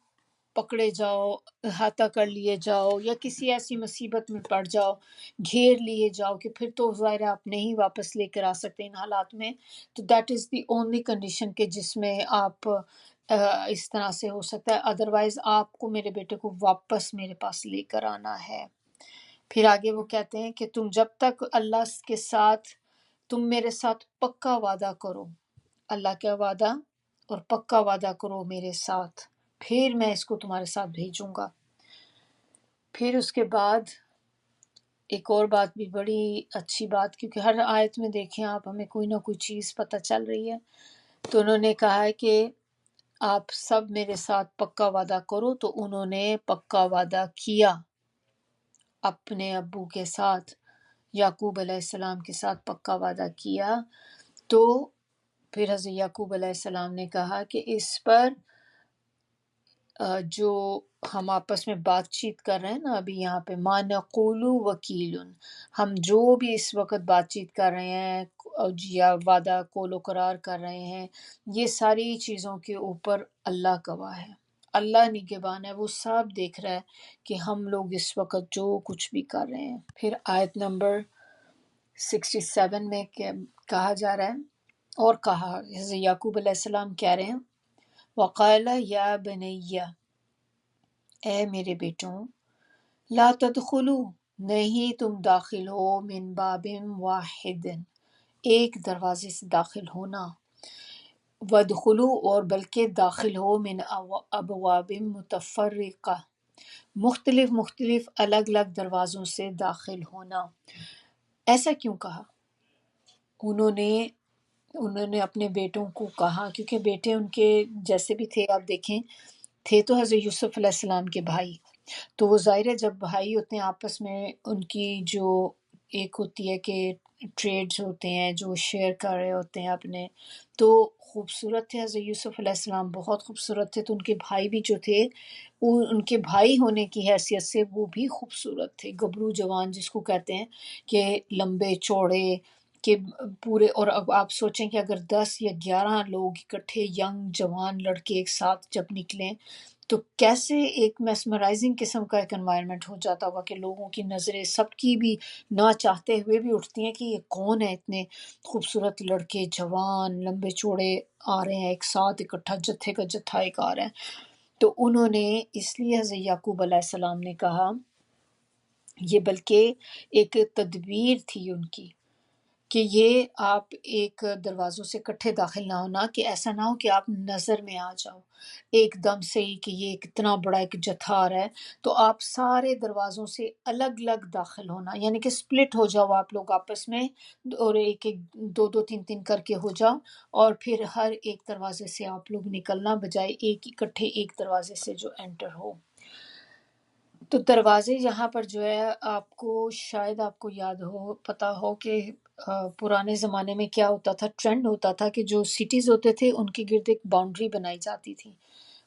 پکڑے جاؤ، احاطہ کر لیے جاؤ، یا کسی ایسی مصیبت میں پڑ جاؤ، گھیر لیے جاؤ، کہ پھر تو ظاہر ہے آپ نہیں واپس لے کر آ سکتے ان حالات میں، تو that is the only condition کہ جس میں آپ اس طرح سے ہو سکتا ہے، ادروائز آپ کو میرے بیٹے کو واپس میرے پاس لے کر آنا ہے۔ پھر آگے وہ کہتے ہیں کہ تم جب تک اللہ کے ساتھ، تم میرے ساتھ پکا وعدہ کرو، اللہ کا وعدہ اور پکا وعدہ کرو میرے ساتھ، پھر میں اس کو تمہارے ساتھ بھیجوں گا۔ پھر اس کے بعد ایک اور بات بھی بڑی اچھی بات، کیونکہ ہر آیت میں دیکھیں آپ ہمیں کوئی نہ کوئی چیز پتہ چل رہی ہے، تو انہوں نے کہا ہے کہ آپ سب میرے ساتھ پکا وعدہ کرو، تو انہوں نے پکا وعدہ کیا اپنے ابو کے ساتھ، یعقوب علیہ السلام کے ساتھ پکا وعدہ کیا۔ تو پھر حضرت یعقوب علیہ السلام نے کہا کہ اس پر جو ہم آپس میں بات چیت کر رہے ہیں نا ابھی یہاں پہ، ما نقول وکیل، ہم جو بھی اس وقت بات چیت کر رہے ہیں یا وعدہ قول و قرار کر رہے ہیں، یہ ساری چیزوں کے اوپر اللہ گواہ ہے، اللہ نگہبان ہے، وہ سب دیکھ رہا ہے کہ ہم لوگ اس وقت جو کچھ بھی کر رہے ہیں۔ پھر آیت نمبر 67 میں کہا جا رہا ہے، اور کہا حضرت یعقوب علیہ السلام کہہ رہے ہیں وقال یا بنیہ، اے میرے بیٹوں، لا تدخلوا، نہیں تم داخل ہو، من باب واحد، ایک دروازے سے داخل ہونا، ودخلوا، اور بلکہ داخل ہو، من ابواب متفرقہ، مختلف مختلف الگ الگ دروازوں سے داخل ہونا۔ ایسا کیوں کہا؟ انہوں نے اپنے بیٹوں کو کہا، کیونکہ بیٹے ان کے جیسے بھی تھے، آپ دیکھیں تھے تو حضرت یوسف علیہ السلام کے بھائی، تو وہ ظاہر ہے جب بھائی ہوتے ہیں آپس میں، ان کی جو ایک ہوتی ہے کہ ٹریڈز ہوتے ہیں جو شیئر کر رہے ہوتے ہیں اپنے، تو خوبصورت تھے حضرت یوسف علیہ السلام، بہت خوبصورت تھے، تو ان کے بھائی بھی جو تھے ان کے بھائی ہونے کی حیثیت سے وہ بھی خوبصورت تھے، گبرو جوان جس کو کہتے ہیں، کہ لمبے چوڑے، کہ پورے، اور اب آپ سوچیں کہ اگر 10 یا 11 لوگ اکٹھے ینگ جوان لڑکے ایک ساتھ جب نکلیں تو کیسے ایک میسمرائزنگ قسم کا ایک انوائرمنٹ ہو جاتا ہوگا کہ لوگوں کی نظریں سب کی بھی نہ چاہتے ہوئے بھی اٹھتی ہیں کہ یہ کون ہے، اتنے خوبصورت لڑکے جوان لمبے چوڑے آ رہے ہیں ایک ساتھ اکٹھا، جتھے کا جتھا ایک آ رہا ہے۔ تو انہوں نے اس لیے حضرت یعقوب علیہ السلام نے کہا، یہ بلکہ ایک تدبیر تھی ان کی، کہ یہ آپ ایک دروازوں سے اکٹھے داخل نہ ہونا، کہ ایسا نہ ہو کہ آپ نظر میں آ جاؤ ایک دم سے ہی کہ یہ کتنا بڑا ایک جتھا آ رہا ہے، تو آپ سارے دروازوں سے الگ الگ داخل ہونا، یعنی کہ سپلٹ ہو جاؤ آپ لوگ آپس میں، اور ایک ایک دو دو تین تین کر کے ہو جاؤ، اور پھر ہر ایک دروازے سے آپ لوگ نکلنا، بجائے ایک اکٹھے ایک دروازے سے جو انٹر ہو۔ تو دروازے یہاں پر جو ہے، آپ کو شاید آپ کو یاد ہو، پتہ ہو کہ پرانے زمانے میں کیا ہوتا تھا، ٹرینڈ ہوتا تھا کہ جو سٹیز ہوتے تھے ان کے گرد ایک باؤنڈری بنائی جاتی تھی،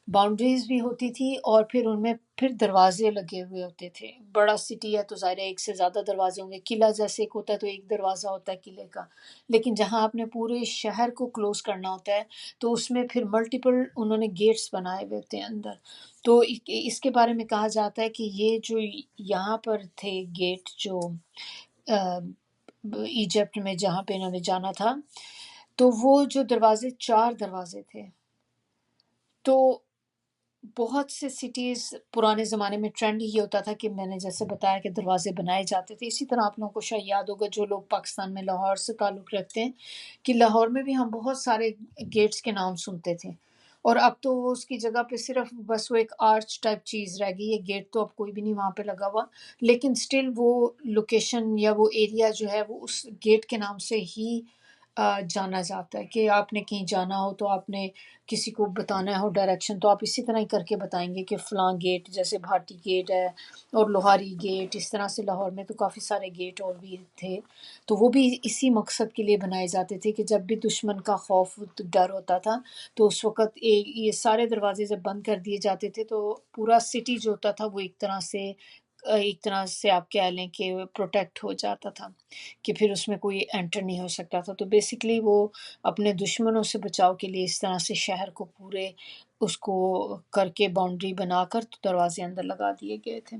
باؤنڈریز بھی ہوتی تھی، اور پھر ان میں پھر دروازے لگے ہوئے ہوتے تھے۔ بڑا سٹی ہے تو ظاہر ہے ایک سے زیادہ دروازے ہوں گے، قلعہ جیسے ایک ہوتا ہے تو ایک دروازہ ہوتا ہے قلعے کا، لیکن جہاں آپ نے پورے شہر کو کلوز کرنا ہوتا ہے تو اس میں پھر ملٹیپل انہوں نے گیٹس بنائے ہوئے ہوتے ہیں اندر۔ تو اس کے بارے میں کہا جاتا ہے کہ یہ جو یہاں پر تھے گیٹ، جو ایجپٹ میں جہاں پہ انہوں نے جانا تھا، تو وہ جو دروازے 4 دروازے تھے، تو بہت سے سٹیز پرانے زمانے میں ٹرینڈ یہ ہوتا تھا کہ میں نے جیسے بتایا کہ دروازے بنائے جاتے تھے، اسی طرح آپ لوگوں کو شاید یاد ہوگا جو لوگ پاکستان میں لاہور سے تعلق رکھتے ہیں کہ لاہور میں بھی ہم بہت سارے گیٹس کے نام سنتے تھے، اور اب تو وہ اس کی جگہ پہ صرف بس وہ ایک آرچ ٹائپ چیز رہ گئی ہے، گیٹ تو اب کوئی بھی نہیں وہاں پہ لگا ہوا، لیکن سٹل وہ لوکیشن یا وہ ایریا جو ہے وہ اس گیٹ کے نام سے ہی جانا جاتا ہے کہ آپ نے کہیں جانا ہو تو آپ نے کسی کو بتانا ہو ڈائریکشن تو آپ اسی طرح ہی کر کے بتائیں گے کہ فلاں گیٹ، جیسے بھاٹی گیٹ ہے اور لوہاری گیٹ، اس طرح سے لاہور میں تو کافی سارے گیٹ اور بھی تھے، تو وہ بھی اسی مقصد کے لیے بنائے جاتے تھے کہ جب بھی دشمن کا خوف ڈر ہوتا تھا تو اس وقت یہ سارے دروازے جب بند کر دیے جاتے تھے تو پورا سٹی جو ہوتا تھا وہ ایک طرح سے آپ کہہ لیں کہ پروٹیکٹ ہو جاتا تھا کہ پھر اس میں کوئی انٹر نہیں ہو سکتا تھا، تو بیسیکلی وہ اپنے دشمنوں سے بچاؤ کے لیے اس طرح سے شہر کو پورے اس کو کر کے باؤنڈری بنا کر تو دروازے اندر لگا دیے گئے تھے،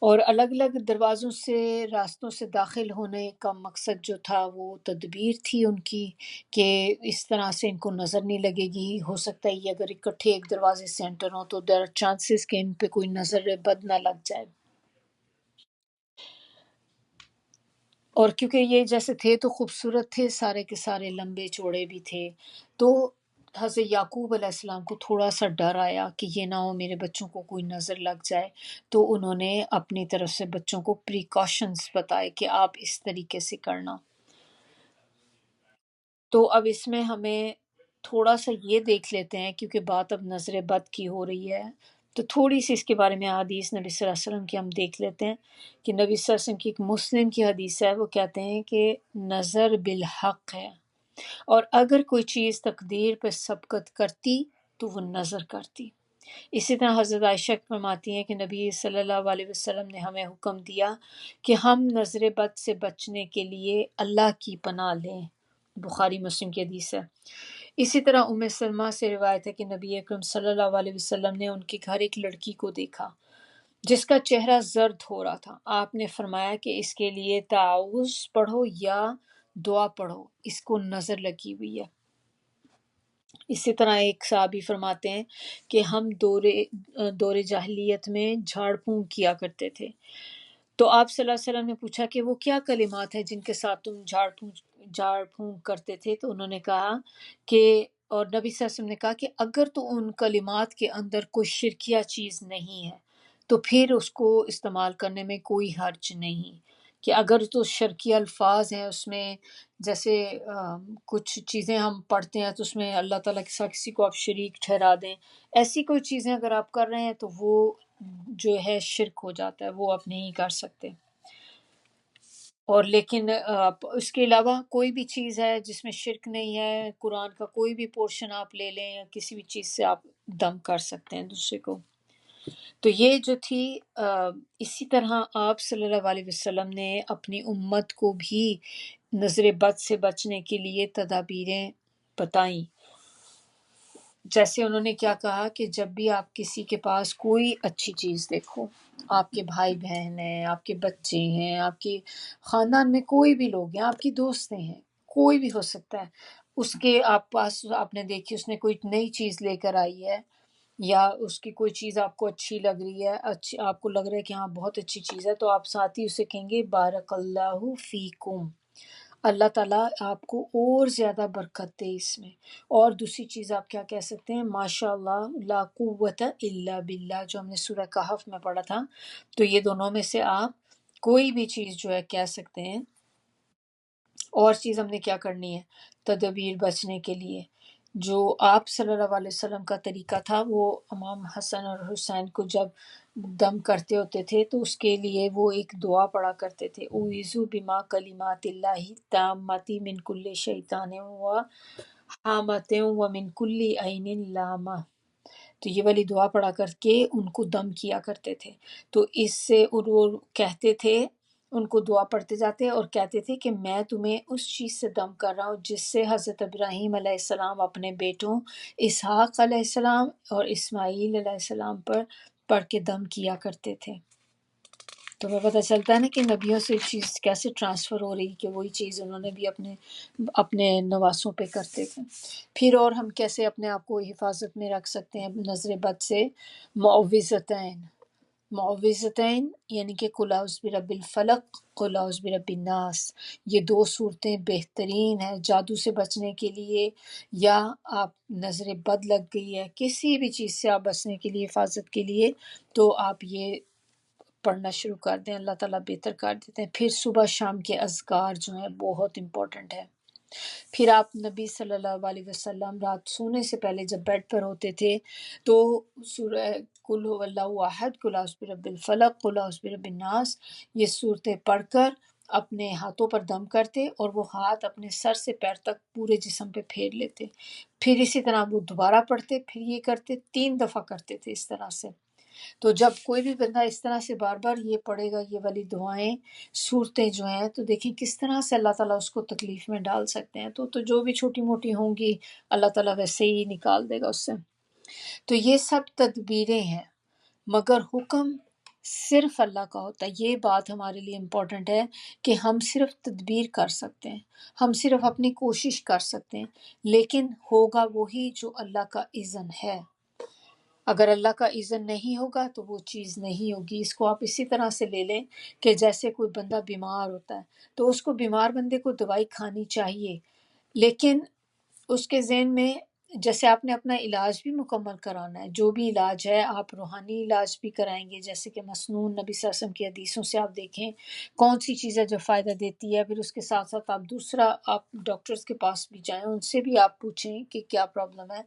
اور الگ الگ دروازوں سے راستوں سے داخل ہونے کا مقصد جو تھا وہ تدبیر تھی ان کی کہ اس طرح سے ان کو نظر نہیں لگے گی، ہو سکتا ہے یہ اگر اکٹھے ایک دروازے سے انٹر ہوں تو دیر آر چانسز کہ ان پہ کوئی نظر بد نہ لگ جائے، اور کیونکہ یہ جیسے تھے تو خوبصورت تھے سارے کے سارے، لمبے چوڑے بھی تھے، تو حضرت یعقوب علیہ السلام کو تھوڑا سا ڈر آیا کہ یہ نہ ہو میرے بچوں کو کوئی نظر لگ جائے، تو انہوں نے اپنی طرف سے بچوں کو پریکاشنز بتائے کہ آپ اس طریقے سے کرنا۔ تو اب اس میں ہمیں تھوڑا سا یہ دیکھ لیتے ہیں کیونکہ بات اب نظر بد کی ہو رہی ہے، تو تھوڑی سی اس کے بارے میں حدیث نبی صلی اللہ علیہ وسلم کی ہم دیکھ لیتے ہیں کہ نبی صلی اللہ علیہ وسلم کی ایک مسلم کی حدیث ہے، وہ کہتے ہیں کہ نظر بالحق ہے، اور اگر کوئی چیز تقدیر پہ سبقت کرتی تو وہ نظر کرتی۔ اسی طرح حضرت عائشہ فرماتی ہیں کہ نبی صلی اللہ علیہ وسلم نے ہمیں حکم دیا کہ ہم نظر بد سے بچنے کے لیے اللہ کی پناہ لیں، بخاری مسلم کی حدیث ہے۔ اسی طرح ام سلمہ سے روایت ہے کہ نبی اکرم صلی اللہ علیہ وسلم نے ان کے گھر ایک لڑکی کو دیکھا جس کا چہرہ زرد ہو رہا تھا، آپ نے فرمایا کہ اس کے لیے تعوذ پڑھو یا دعا پڑھو، اس کو نظر لگی ہوئی ہے۔ اسی طرح ایک صحابی فرماتے ہیں کہ ہم دور جاہلیت میں جھاڑ پھونک کیا کرتے تھے، تو آپ صلی اللہ علیہ وسلم نے پوچھا کہ وہ کیا کلمات ہیں جن کے ساتھ تم جھاڑ پھونک کرتے تھے، تو انہوں نے کہا کہ، اور نبی صلی اللہ علیہ وسلم نے کہا کہ اگر تو ان کلمات کے اندر کوئی شرکیہ چیز نہیں ہے تو پھر اس کو استعمال کرنے میں کوئی حرج نہیں، کہ اگر تو شرکیہ الفاظ ہیں اس میں، جیسے کچھ چیزیں ہم پڑھتے ہیں تو اس میں اللہ تعالیٰ کے ساتھ کسی کو آپ شریک ٹھہرا دیں، ایسی کوئی چیزیں اگر آپ کر رہے ہیں تو وہ جو ہے شرک ہو جاتا ہے، وہ آپ نہیں کر سکتے، اور لیکن اس کے علاوہ کوئی بھی چیز ہے جس میں شرک نہیں ہے، قرآن کا کوئی بھی پورشن آپ لے لیں یا کسی بھی چیز سے آپ دم کر سکتے ہیں دوسرے کو، تو یہ جو تھی اسی طرح آپ صلی اللہ علیہ وسلم نے اپنی امت کو بھی نظر بد سے بچنے کے لیے تدابیریں بتائیں، جیسے انہوں نے کیا کہا کہ جب بھی آپ کسی کے پاس کوئی اچھی چیز دیکھو، آپ کے بھائی بہن ہیں، آپ کے بچے ہیں، آپ کے خاندان میں کوئی بھی لوگ ہیں، آپ کی دوستیں ہیں، کوئی بھی ہو سکتا ہے، اس کے آپ پاس آپ نے دیکھی اس نے کوئی نئی چیز لے کر آئی ہے یا اس کی کوئی چیز آپ کو اچھی لگ رہی ہے، اچھی آپ کو لگ رہا ہے کہ ہاں بہت اچھی چیز ہے، تو آپ ساتھ ہی اسے کہیں گے بارک اللہ فیکم، اللہ تعالیٰ آپ کو اور زیادہ برکت دے اس میں، اور دوسری چیز آپ کیا کہہ سکتے ہیں، ماشاء اللہ لا قوت الا باللہ، جو ہم نے سورہ کہف میں پڑھا تھا، تو یہ دونوں میں سے آپ کوئی بھی چیز جو ہے کہہ سکتے ہیں، اور چیز ہم نے کیا کرنی ہے، تدبیر بچنے کے لیے، جو آپ صلی اللہ علیہ وسلم کا طریقہ تھا، وہ امام حسن اور حسین کو جب دم کرتے ہوتے تھے تو اس کے لیے وہ ایک دعا پڑھا کرتے تھے، اعوذ بما کلمات اللہ التامات من کل شیطان و حامۃ و من کل عین لامہ، تو یہ والی دعا پڑھا کر کے ان کو دم کیا کرتے تھے، تو اس سے وہ کہتے تھے، ان کو دعا پڑھتے جاتے اور کہتے تھے کہ میں تمہیں اس چیز سے دم کر رہا ہوں جس سے حضرت ابراہیم علیہ السلام اپنے بیٹوں اسحاق علیہ السلام اور اسماعیل علیہ السلام پر پڑھ کے دم کیا کرتے تھے۔ تو ہمیں پتہ چلتا ہے نا کہ نبیوں سے چیز کیسے ٹرانسفر ہو رہی کہ وہی چیز انہوں نے بھی اپنے اپنے نواسوں پہ کرتے تھے۔ پھر اور ہم کیسے اپنے آپ کو حفاظت میں رکھ سکتے ہیں نظر بد سے؟ معوذتین، معوذتین یعنی کہ قل اعوذ برب الفلق، قل اعوذ برب الناس، یہ دو صورتیں بہترین ہیں جادو سے بچنے کے لیے، یا آپ نظر بد لگ گئی ہے کسی بھی چیز سے آپ بچنے کے لیے، حفاظت کے لیے، تو آپ یہ پڑھنا شروع کر دیں، اللہ تعالیٰ بہتر کر دیتے ہیں۔ پھر صبح شام کے اذکار جو ہیں بہت امپورٹنٹ ہے۔ پھر آپ نبی صلی اللہ علیہ وسلم رات سونے سے پہلے جب بیڈ پر ہوتے تھے تو سورہ قل هو اللہ احد، قل اعوذ برب الفلق، قل اعوذ برب الناس، یہ صورتیں پڑھ کر اپنے ہاتھوں پر دم کرتے اور وہ ہاتھ اپنے سر سے پیر تک پورے جسم پہ پھیر لیتے، پھر اسی طرح وہ دوبارہ پڑھتے، پھر یہ کرتے، 3 دفعہ کرتے تھے اس طرح سے۔ تو جب کوئی بھی بندہ اس طرح سے بار بار یہ پڑھے گا، یہ والی دعائیں صورتیں جو ہیں، تو دیکھیں کس طرح سے اللہ تعالیٰ اس کو تکلیف میں ڈال سکتے ہیں۔ تو جو بھی چھوٹی موٹی ہوں گی اللہ تعالیٰ ویسے ہی نکال دے گا اس سے۔ تو یہ سب تدبیریں ہیں، مگر حکم صرف اللہ کا ہوتا ہے۔ یہ بات ہمارے لیے امپورٹنٹ ہے کہ ہم صرف تدبیر کر سکتے ہیں، ہم صرف اپنی کوشش کر سکتے ہیں، لیکن ہوگا وہی جو اللہ کا اذن ہے۔ اگر اللہ کا اذن نہیں ہوگا تو وہ چیز نہیں ہوگی۔ اس کو آپ اسی طرح سے لے لیں کہ جیسے کوئی بندہ بیمار ہوتا ہے تو اس کو بیمار بندے کو دوائی کھانی چاہیے، لیکن اس کے ذہن میں جیسے آپ نے اپنا علاج بھی مکمل کرانا ہے، جو بھی علاج ہے آپ روحانی علاج بھی کرائیں گے، جیسے کہ مسنون نبی صلی اللہ علیہ وسلم کی حدیثوں سے آپ دیکھیں کون سی چیز ہے جو فائدہ دیتی ہے، پھر اس کے ساتھ ساتھ آپ دوسرا آپ ڈاکٹرز کے پاس بھی جائیں، ان سے بھی آپ پوچھیں کہ کیا پرابلم ہے۔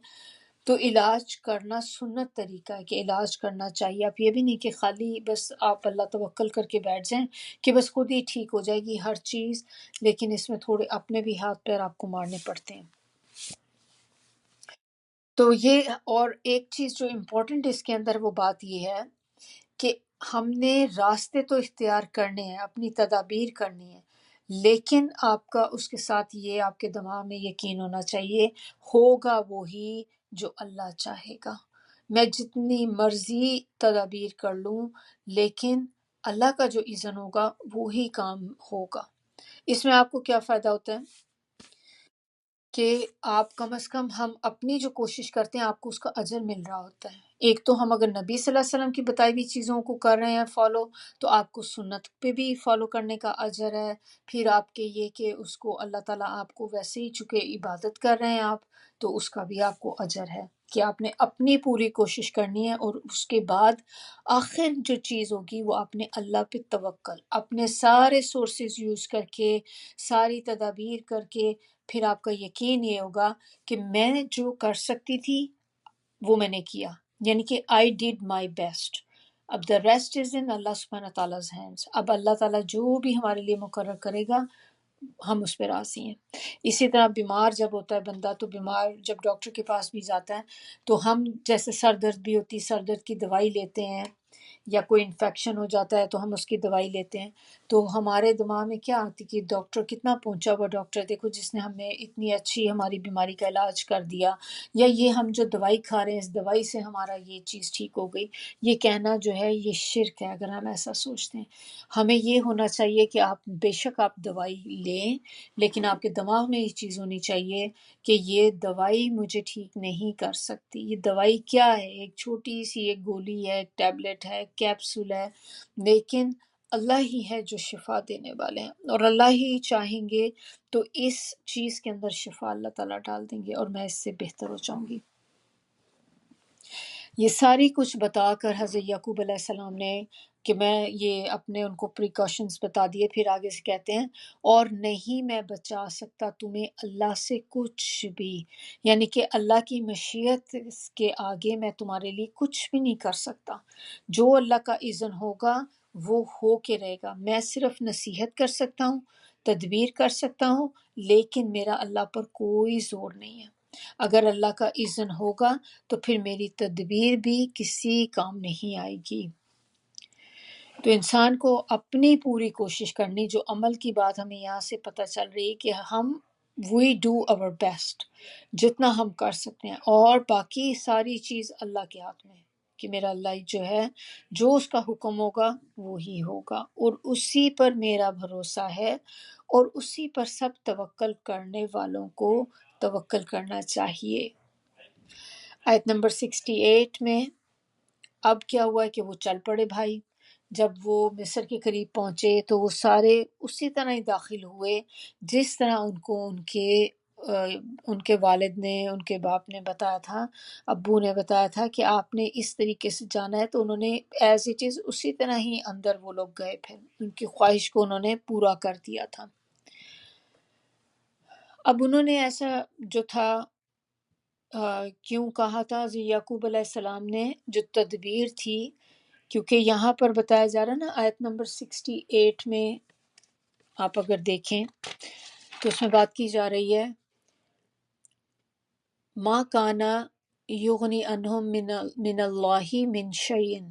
تو علاج کرنا سنت طریقہ ہے کہ علاج کرنا چاہیے۔ آپ یہ بھی نہیں کہ خالی بس آپ اللہ توکل کر کے بیٹھ جائیں کہ بس خود ہی ٹھیک ہو جائے گی ہر چیز، لیکن اس میں تھوڑے اپنے بھی ہاتھ پیر آپ کو مارنے پڑتے ہیں۔ تو یہ اور ایک چیز جو امپورٹنٹ اس کے اندر وہ بات یہ ہے کہ ہم نے راستے تو اختیار کرنے ہیں، اپنی تدابیر کرنی ہے، لیکن آپ کا اس کے ساتھ یہ آپ کے دماغ میں یقین ہونا چاہیے ہوگا وہی جو اللہ چاہے گا۔ میں جتنی مرضی تدابیر کر لوں لیکن اللہ کا جو اذن ہوگا وہی کام ہوگا۔ اس میں آپ کو کیا فائدہ ہوتا ہے کہ آپ کم از کم ہم اپنی جو کوشش کرتے ہیں آپ کو اس کا اجر مل رہا ہوتا ہے۔ ایک تو ہم اگر نبی صلی اللہ علیہ وسلم کی بتائی ہوئی چیزوں کو کر رہے ہیں فالو، تو آپ کو سنت پہ بھی فالو کرنے کا اجر ہے۔ پھر آپ کے یہ کہ اس کو اللہ تعالیٰ آپ کو ویسے ہی چونکہ عبادت کر رہے ہیں آپ، تو اس کا بھی آپ کو اجر ہے کہ آپ نے اپنی پوری کوشش کرنی ہے، اور اس کے بعد آخر جو چیز ہوگی وہ آپ نے اللہ پہ توکل، اپنے سارے سورسز یوز کر کے، ساری تدابیر کر کے، پھر آپ کا یقین یہ ہوگا کہ میں جو کر سکتی تھی وہ میں نے کیا، یعنی کہ آئی ڈیڈ مائی بیسٹ۔ اب دا ریسٹ از ان اللہ سبحانہ تعالیٰ's hands۔ اب اللہ تعالیٰ جو بھی ہمارے لیے مقرر کرے گا ہم اس پہ راضی ہیں۔ اسی طرح بیمار جب ہوتا ہے بندہ، تو بیمار جب ڈاکٹر کے پاس بھی جاتا ہے تو ہم جیسے سر درد بھی ہوتی ہے، سر درد کی دوائی لیتے ہیں، یا کوئی انفیکشن ہو جاتا ہے تو ہم اس کی دوائی لیتے ہیں، تو ہمارے دماغ میں کیا آتی کہ ڈاکٹر کتنا پہنچا ہوا ڈاکٹر، دیکھو جس نے ہمیں اتنی اچھی ہماری بیماری کا علاج کر دیا، یا یہ ہم جو دوائی کھا رہے ہیں اس دوائی سے ہمارا یہ چیز ٹھیک ہو گئی۔ یہ کہنا جو ہے یہ شرک ہے اگر ہم ایسا سوچتے ہیں۔ ہمیں یہ ہونا چاہیے کہ آپ بے شک آپ دوائی لیں، لیکن آپ کے دماغ میں یہ چیز ہونی چاہیے کہ یہ دوائی مجھے ٹھیک نہیں کر سکتی۔ یہ دوائی کیا ہے؟ ایک چھوٹی سی ایک گولی ہے، ایک ٹیبلٹ ہے، کیپسول ہے، لیکن اللہ ہی ہے جو شفا دینے والے ہیں، اور اللہ ہی چاہیں گے تو اس چیز کے اندر شفا اللہ تعالیٰ ڈال دیں گے اور میں اس سے بہتر ہو جاؤں گی۔ یہ ساری کچھ بتا کر حضرت یعقوب علیہ السلام نے کہ میں یہ اپنے ان کو پریکاشنز بتا دیے، پھر آگے سے کہتے ہیں اور نہیں میں بچا سکتا تمہیں اللہ سے کچھ بھی، یعنی کہ اللہ کی مشیت کے آگے میں تمہارے لیے کچھ بھی نہیں کر سکتا۔ جو اللہ کا اذن ہوگا وہ ہو کے رہے گا، میں صرف نصیحت کر سکتا ہوں، تدبیر کر سکتا ہوں، لیکن میرا اللہ پر کوئی زور نہیں ہے۔ اگر اللہ کا اذن ہوگا تو پھر میری تدبیر بھی کسی کام نہیں آئے گی۔ تو انسان کو اپنی پوری کوشش کرنی، جو عمل کی بات ہمیں یہاں سے پتہ چل رہی ہے کہ ہم we do our best جتنا ہم کر سکتے ہیں، اور باقی ساری چیز اللہ کے ہاتھ میں ہے کہ میرا اللہ جو ہے جو اس کا حکم ہوگا وہی ہوگا، اور اسی پر میرا بھروسہ ہے، اور اسی پر سب توکل کرنے والوں کو توکل کرنا چاہیے۔ آیت نمبر 68 میں اب کیا ہوا ہے کہ وہ چل پڑے بھائی، جب وہ مصر کے قریب پہنچے تو وہ سارے اسی طرح ہی داخل ہوئے جس طرح ان کو ان کے والد نے، ان کے باپ نے بتایا تھا، ابو نے بتایا تھا کہ آپ نے اس طریقے سے جانا ہے، تو انہوں نے ایز اٹ از اسی طرح ہی اندر وہ لوگ گئے، پھر ان کی خواہش کو انہوں نے پورا کر دیا تھا۔ اب انہوں نے ایسا جو تھا کیوں کہا تھا حضرت یعقوب علیہ السلام نے، جو تدبیر تھی، کیونکہ یہاں پر بتایا جا رہا نا آیت نمبر 68 میں آپ اگر دیکھیں تو اس میں بات کی جا رہی ہے ما کانا یغنی عنہم من اللہ من شیئن۔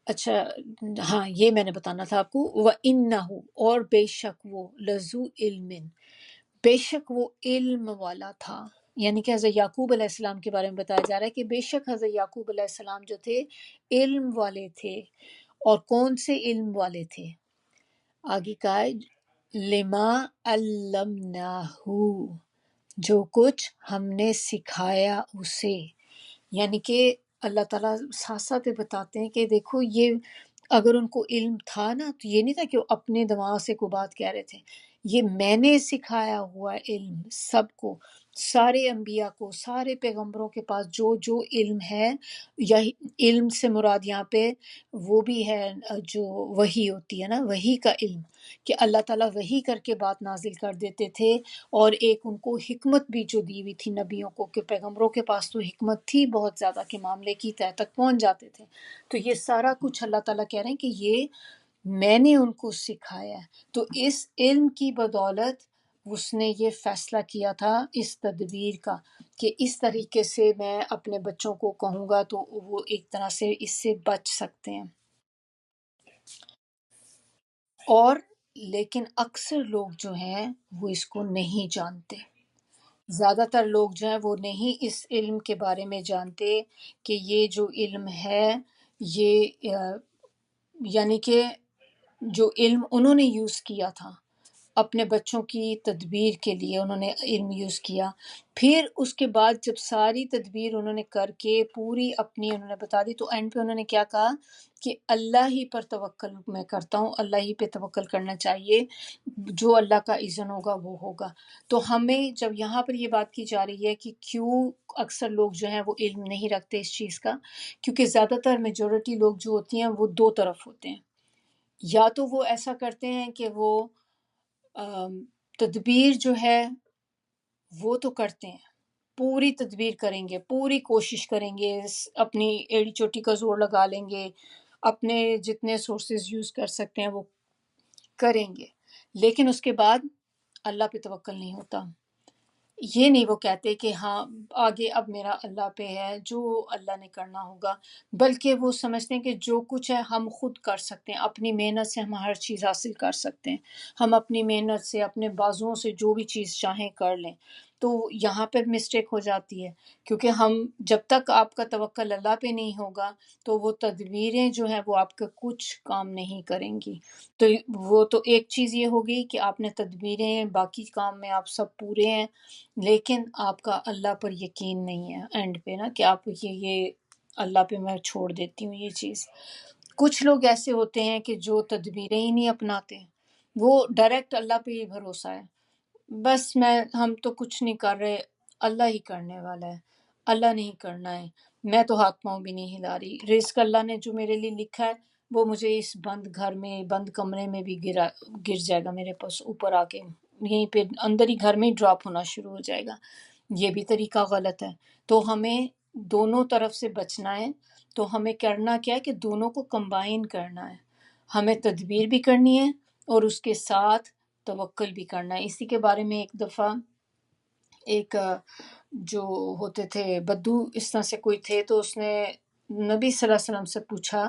اچھا ہاں یہ میں نے بتانا تھا آپ کو، وَإِنَّهُ اور بے شک وہ لذو علم، بے شک وہ علم والا تھا، یعنی کہ حضرت یعقوب علیہ السلام کے بارے میں بتایا جا رہا ہے کہ بے شک حضرت یعقوب علیہ السلام جو تھے علم والے تھے، اور کون سے علم والے تھے؟ آگے کہا ہے لما علمناہ، جو کچھ ہم نے سکھایا اسے، یعنی کہ اللہ تعالیٰ ساتھ ساتھ بتاتے ہیں کہ دیکھو یہ اگر ان کو علم تھا نا تو یہ نہیں تھا کہ وہ اپنے دماغ سے کوئی بات کہہ رہے تھے، یہ میں نے سکھایا ہوا علم سب کو، سارے انبیاء کو، سارے پیغمبروں کے پاس جو جو علم ہے، یا علم سے مراد یہاں پہ وہ بھی ہے جو وحی ہوتی ہے نا، وحی کا علم، کہ اللہ تعالیٰ وحی کر کے بات نازل کر دیتے تھے، اور ایک ان کو حکمت بھی جو دی ہوئی تھی نبیوں کو، کہ پیغمبروں کے پاس تو حکمت تھی بہت زیادہ کہ معاملے کی تہہ تک پہنچ جاتے تھے، تو یہ سارا کچھ اللہ تعالیٰ کہہ رہے ہیں کہ یہ میں نے ان کو سکھایا ہے، تو اس علم کی بدولت اس نے یہ فیصلہ کیا تھا اس تدبیر کا کہ اس طریقے سے میں اپنے بچوں کو کہوں گا تو وہ ایک طرح سے اس سے بچ سکتے ہیں۔ اور لیکن اکثر لوگ جو ہیں وہ اس کو نہیں جانتے، زیادہ تر لوگ جو ہیں وہ نہیں اس علم کے بارے میں جانتے کہ یہ جو علم ہے یہ یعنی کہ جو علم انہوں نے یوز کیا تھا اپنے بچوں کی تدبیر کے لیے، انہوں نے علم یوز کیا، پھر اس کے بعد جب ساری تدبیر انہوں نے کر کے پوری اپنی انہوں نے بتا دی، تو اینڈ پہ انہوں نے کیا کہا کہ اللہ ہی پر توکل میں کرتا ہوں، اللہ ہی پہ توکل کرنا چاہیے، جو اللہ کا اذن ہوگا وہ ہوگا۔ تو ہمیں جب یہاں پر یہ بات کی جا رہی ہے کہ کیوں اکثر لوگ جو ہیں وہ علم نہیں رکھتے اس چیز کا، کیونکہ زیادہ تر میجورٹی لوگ جو ہوتی ہیں وہ دو طرف ہوتے ہیں، یا تو وہ ایسا کرتے ہیں کہ وہ تدبیر جو ہے وہ تو کرتے ہیں، پوری تدبیر کریں گے، پوری کوشش کریں گے، اپنی ایڑی چوٹی کا زور لگا لیں گے، اپنے جتنے سورسز یوز کر سکتے ہیں وہ کریں گے، لیکن اس کے بعد اللہ پہ توکل نہیں ہوتا، یہ نہیں وہ کہتے کہ ہاں آگے اب میرا اللہ پہ ہے، جو اللہ نے کرنا ہوگا، بلکہ وہ سمجھتے ہیں کہ جو کچھ ہے ہم خود کر سکتے ہیں، اپنی محنت سے ہم ہر چیز حاصل کر سکتے ہیں، ہم اپنی محنت سے اپنے بازوؤں سے جو بھی چیز چاہیں کر لیں۔ تو یہاں پر مسٹیک ہو جاتی ہے، کیونکہ ہم جب تک آپ کا توکل اللہ پہ نہیں ہوگا تو وہ تدبیریں جو ہیں وہ آپ کا کچھ کام نہیں کریں گی۔ تو وہ تو ایک چیز یہ ہوگی کہ آپ نے تدبیریں، باقی کام میں آپ سب پورے ہیں، لیکن آپ کا اللہ پر یقین نہیں ہے اینڈ پہ نا، کہ آپ یہ اللہ پہ میں چھوڑ دیتی ہوں یہ چیز۔ کچھ لوگ ایسے ہوتے ہیں کہ جو تدبیریں ہی نہیں اپناتے، وہ ڈائریکٹ اللہ پہ ہی بھروسہ ہے، بس ہم تو کچھ نہیں کر رہے، اللہ ہی کرنے والا ہے، اللہ نہیں کرنا ہے، میں تو ہاتھ پاؤں بھی نہیں ہلا رہی، رزق اللہ نے جو میرے لیے لکھا ہے وہ مجھے اس بند گھر میں، بند کمرے میں بھی گر جائے گا میرے پاس اوپر آ کے، یہیں پہ اندر ہی گھر میں ہی ڈراپ ہونا شروع ہو جائے گا، یہ بھی طریقہ غلط ہے۔ تو ہمیں دونوں طرف سے بچنا ہے، تو ہمیں کرنا کیا ہے کہ دونوں کو کمبائن کرنا ہے، ہمیں تدبیر بھی کرنی ہے اور اس کے ساتھ توکل بھی کرنا ہے۔ اسی کے بارے میں ایک دفعہ ایک جو ہوتے تھے بدو اس طرح سے کوئی تھے، تو اس نے نبی صلی اللہ علیہ وسلم سے پوچھا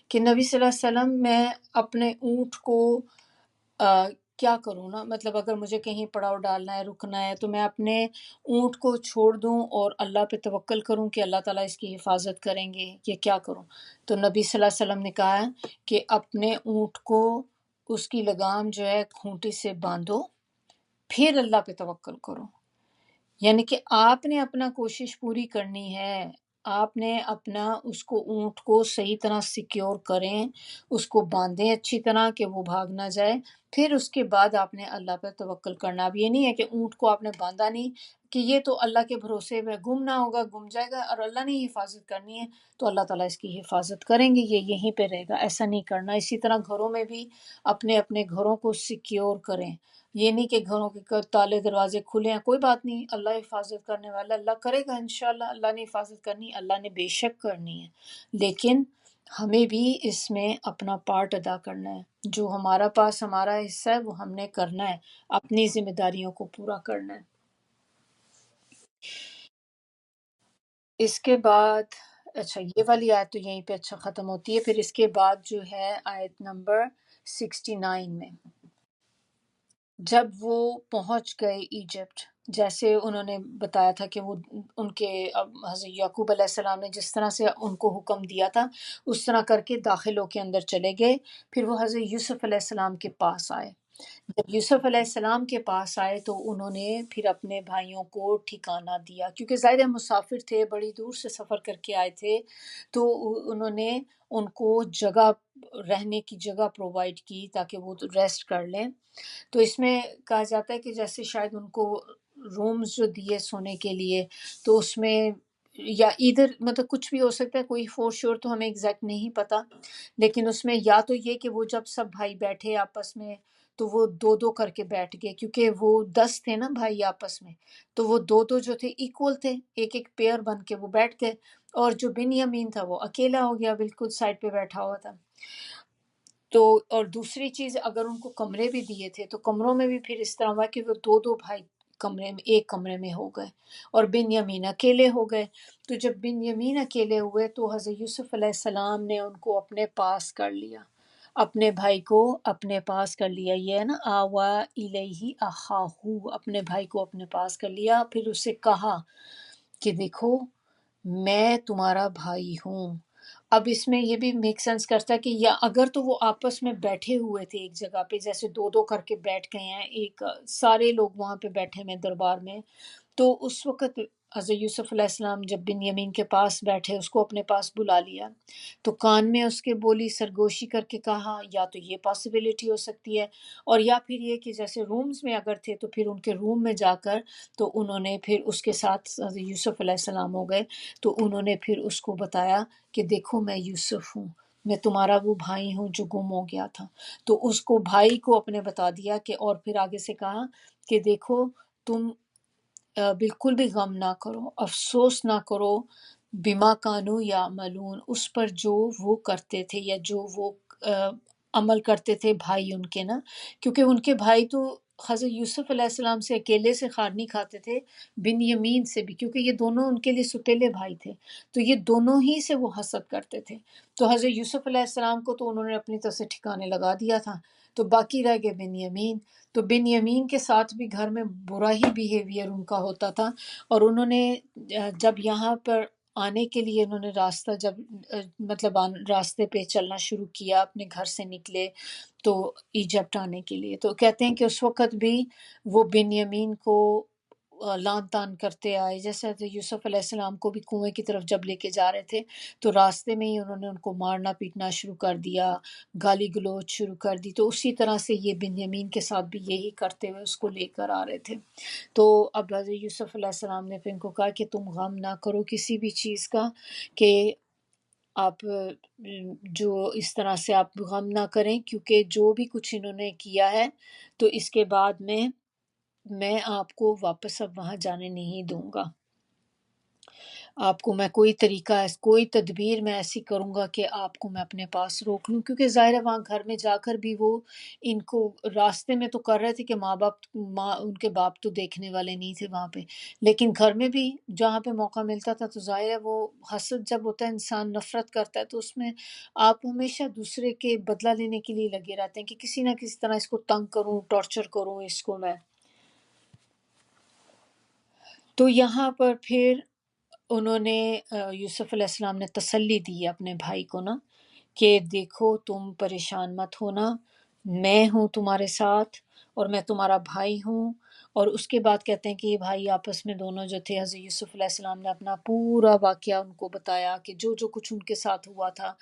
کہ نبی صلی اللہ علیہ وسلم میں اپنے اونٹ کو کیا کروں نا، مطلب اگر مجھے کہیں پڑاؤ ڈالنا ہے، رکنا ہے، تو میں اپنے اونٹ کو چھوڑ دوں اور اللہ پہ توکل کروں کہ اللہ تعالیٰ اس کی حفاظت کریں گے، یا کیا کروں؟ تو نبی صلی اللہ علیہ وسلم نے کہا ہے کہ اپنے اونٹ کو اس کی لگام جو ہے کھونٹی سے باندھو، پھر اللہ پہ توکل کرو۔ یعنی کہ آپ نے اپنا کوشش پوری کرنی ہے، آپ نے اپنا اس کو اونٹ کو صحیح طرح سیکیور کریں، اس کو باندھیں اچھی طرح کہ وہ بھاگ نہ جائے، پھر اس کے بعد آپ نے اللہ پر توکل کرنا۔ اب یہ نہیں ہے کہ اونٹ کو آپ نے باندھا نہیں کہ یہ تو اللہ کے بھروسے میں گم نہ ہوگا، گم جائے گا، اور اللہ نے حفاظت کرنی ہے تو اللہ تعالیٰ اس کی حفاظت کریں گے، یہ یہیں پہ رہے گا، ایسا نہیں کرنا۔ اسی طرح گھروں میں بھی اپنے اپنے گھروں کو سیکیور کریں، یہ نہیں کہ گھروں کے تالے دروازے کھلے ہیں، کوئی بات نہیں، اللہ حفاظت کرنے والا، اللہ کرے گا انشاءاللہ، اللہ نے حفاظت کرنی، اللہ نے بے شک کرنی ہے، لیکن ہمیں بھی اس میں اپنا پارٹ ادا کرنا ہے، جو ہمارا پاس ہمارا حصہ ہے وہ ہم نے کرنا ہے، اپنی ذمہ داریوں کو پورا کرنا ہے۔ اس کے بعد اچھا یہ والی آیت تو یہیں پہ اچھا ختم ہوتی ہے، پھر اس کے بعد جو ہے آیت نمبر 69 میں، جب وہ پہنچ گئے ایجپٹ، جیسے انہوں نے بتایا تھا کہ وہ ان کے حضرت یعقوب علیہ السلام نے جس طرح سے ان کو حکم دیا تھا اس طرح کر کے داخلوں کے اندر چلے گئے، پھر وہ حضرت یوسف علیہ السلام کے پاس آئے۔ جب یوسف علیہ السلام کے پاس آئے تو انہوں نے پھر اپنے بھائیوں کو ٹھکانہ دیا، کیونکہ ظاہر ہے مسافر تھے، بڑی دور سے سفر کر کے آئے تھے، تو انہوں نے ان کو جگہ، رہنے کی جگہ پرووائڈ کی تاکہ وہ ریسٹ کر لیں۔ تو اس میں کہا جاتا ہے کہ جیسے شاید ان کو رومز جو دیے سونے کے لیے، تو اس میں یا ادھر مطلب کچھ بھی ہو سکتا ہے، کوئی فور شور تو ہمیں ایگزیکٹ نہیں پتا، لیکن اس میں یا تو یہ کہ وہ جب سب بھائی بیٹھے آپس میں تو وہ دو دو کر کے بیٹھ گئے، کیونکہ وہ 10 تھے نا بھائی آپس میں، تو وہ دو دو جو تھے ایکول تھے، ایک ایک پیئر بن کے وہ بیٹھ گئے، اور جو بن یمین تھا وہ اکیلا ہو گیا، بالکل سائڈ پہ بیٹھا ہوا تھا۔ تو اور دوسری چیز، اگر ان کو کمرے بھی دیے تھے تو کمروں میں بھی پھر اس طرح ہوا کہ وہ دو دو بھائی کمرے میں، ایک کمرے میں ہو گئے، اور بن یمین اکیلے ہو گئے۔ تو جب بن یمین اکیلے ہوئے تو حضرت یوسف علیہ السلام نے ان کو اپنے پاس کر لیا، اپنے بھائی کو اپنے پاس کر لیا، یہ ہے نا آوا الیہ اخاہو، اپنے بھائی کو اپنے پاس کر لیا، پھر اسے کہا کہ دیکھو میں تمہارا بھائی ہوں۔ اب اس میں یہ بھی میک سینس کرتا ہے کہ یا اگر تو وہ آپس میں بیٹھے ہوئے تھے ایک جگہ پہ، جیسے دو دو کر کے بیٹھ گئے ہیں، ایک سارے لوگ وہاں پہ بیٹھے ہوئے دربار میں، تو اس وقت حضرت یوسف علیہ السلام جب بن یمین کے پاس بیٹھے، اس کو اپنے پاس بلا لیا، تو کان میں اس کے بولی، سرگوشی کر کے کہا، یا تو یہ پاسبلٹی ہو سکتی ہے، اور یا پھر یہ کہ جیسے رومز میں اگر تھے تو پھر ان کے روم میں جا کر تو انہوں نے پھر اس کے ساتھ حضرت یوسف علیہ السلام ہو گئے، تو انہوں نے پھر اس کو بتایا کہ دیکھو میں یوسف ہوں، میں تمہارا وہ بھائی ہوں جو گم ہو گیا تھا۔ تو اس کو بھائی کو اپنے بتا دیا کہ، اور پھر آگے سے کہا کہ دیکھو تم بالکل بھی غم نہ کرو، افسوس نہ کرو، بما کانو یا ملون، اس پر جو وہ کرتے تھے یا جو وہ عمل کرتے تھے بھائی ان کے نا، کیونکہ ان کے بھائی تو حضرت یوسف علیہ السلام سے اکیلے سے کھار نہیں کھاتے تھے، بن یمین سے بھی، کیونکہ یہ دونوں ان کے لیے ستیلے بھائی تھے، تو یہ دونوں ہی سے وہ حسد کرتے تھے۔ تو حضرت یوسف علیہ السلام کو تو انہوں نے اپنی طرف سے ٹھکانے لگا دیا تھا، تو باقی رہ گئے بن یمین۔ تو بن یمین کے ساتھ بھی گھر میں برا ہی بیہیویئر ان کا ہوتا تھا، اور انہوں نے جب یہاں پر آنے کے لیے انہوں نے راستہ جب مطلب راستے پہ چلنا شروع کیا، اپنے گھر سے نکلے تو ایجپٹ آنے کے لیے، تو کہتے ہیں کہ اس وقت بھی وہ بن یمین کو لان تان کرتے آئے، جیسے حضرت یوسف علیہ السلام کو بھی کنویں کی طرف جب لے کے جا رہے تھے تو راستے میں ہی انہوں نے ان کو مارنا پیٹنا شروع کر دیا، گالی گلوچ شروع کر دی، تو اسی طرح سے یہ بن یمین کے ساتھ بھی یہی کرتے ہوئے اس کو لے کر آ رہے تھے۔ تو اب حضرت یوسف علیہ السلام نے پھر ان کو کہا کہ تم غم نہ کرو کسی بھی چیز کا، کہ آپ جو اس طرح سے آپ غم نہ کریں، کیونکہ جو بھی کچھ انہوں نے کیا ہے تو اس کے بعد میں آپ کو واپس اب وہاں جانے نہیں دوں گا۔ آپ کو میں کوئی طریقہ کوئی تدبیر میں ایسی کروں گا کہ آپ کو میں اپنے پاس روک لوں، کیونکہ ظاہر ہے وہاں گھر میں جا کر بھی وہ ان کو راستے میں تو کر رہے تھے کہ ماں ان کے باپ تو دیکھنے والے نہیں تھے وہاں پہ، لیکن گھر میں بھی جہاں پہ موقع ملتا تھا تو ظاہر ہے وہ حسد جب ہوتا ہے، انسان نفرت کرتا ہے تو اس میں آپ ہمیشہ دوسرے کے بدلہ لینے کے لیے لگے رہتے ہیں کہ کسی نہ کسی طرح اس کو تنگ کروں، ٹارچر کروں اس کو میں۔ تو یہاں پر پھر انہوں نے یوسف علیہ السلام نے تسلی دی اپنے بھائی کو نا کہ دیکھو تم پریشان مت ہونا، میں ہوں تمہارے ساتھ اور میں تمہارا بھائی ہوں۔ اور اس کے بعد کہتے ہیں کہ یہ بھائی آپس میں دونوں جو تھے، حضرت یوسف علیہ السلام نے اپنا پورا واقعہ ان کو بتایا کہ جو جو کچھ ان کے ساتھ ہوا تھا،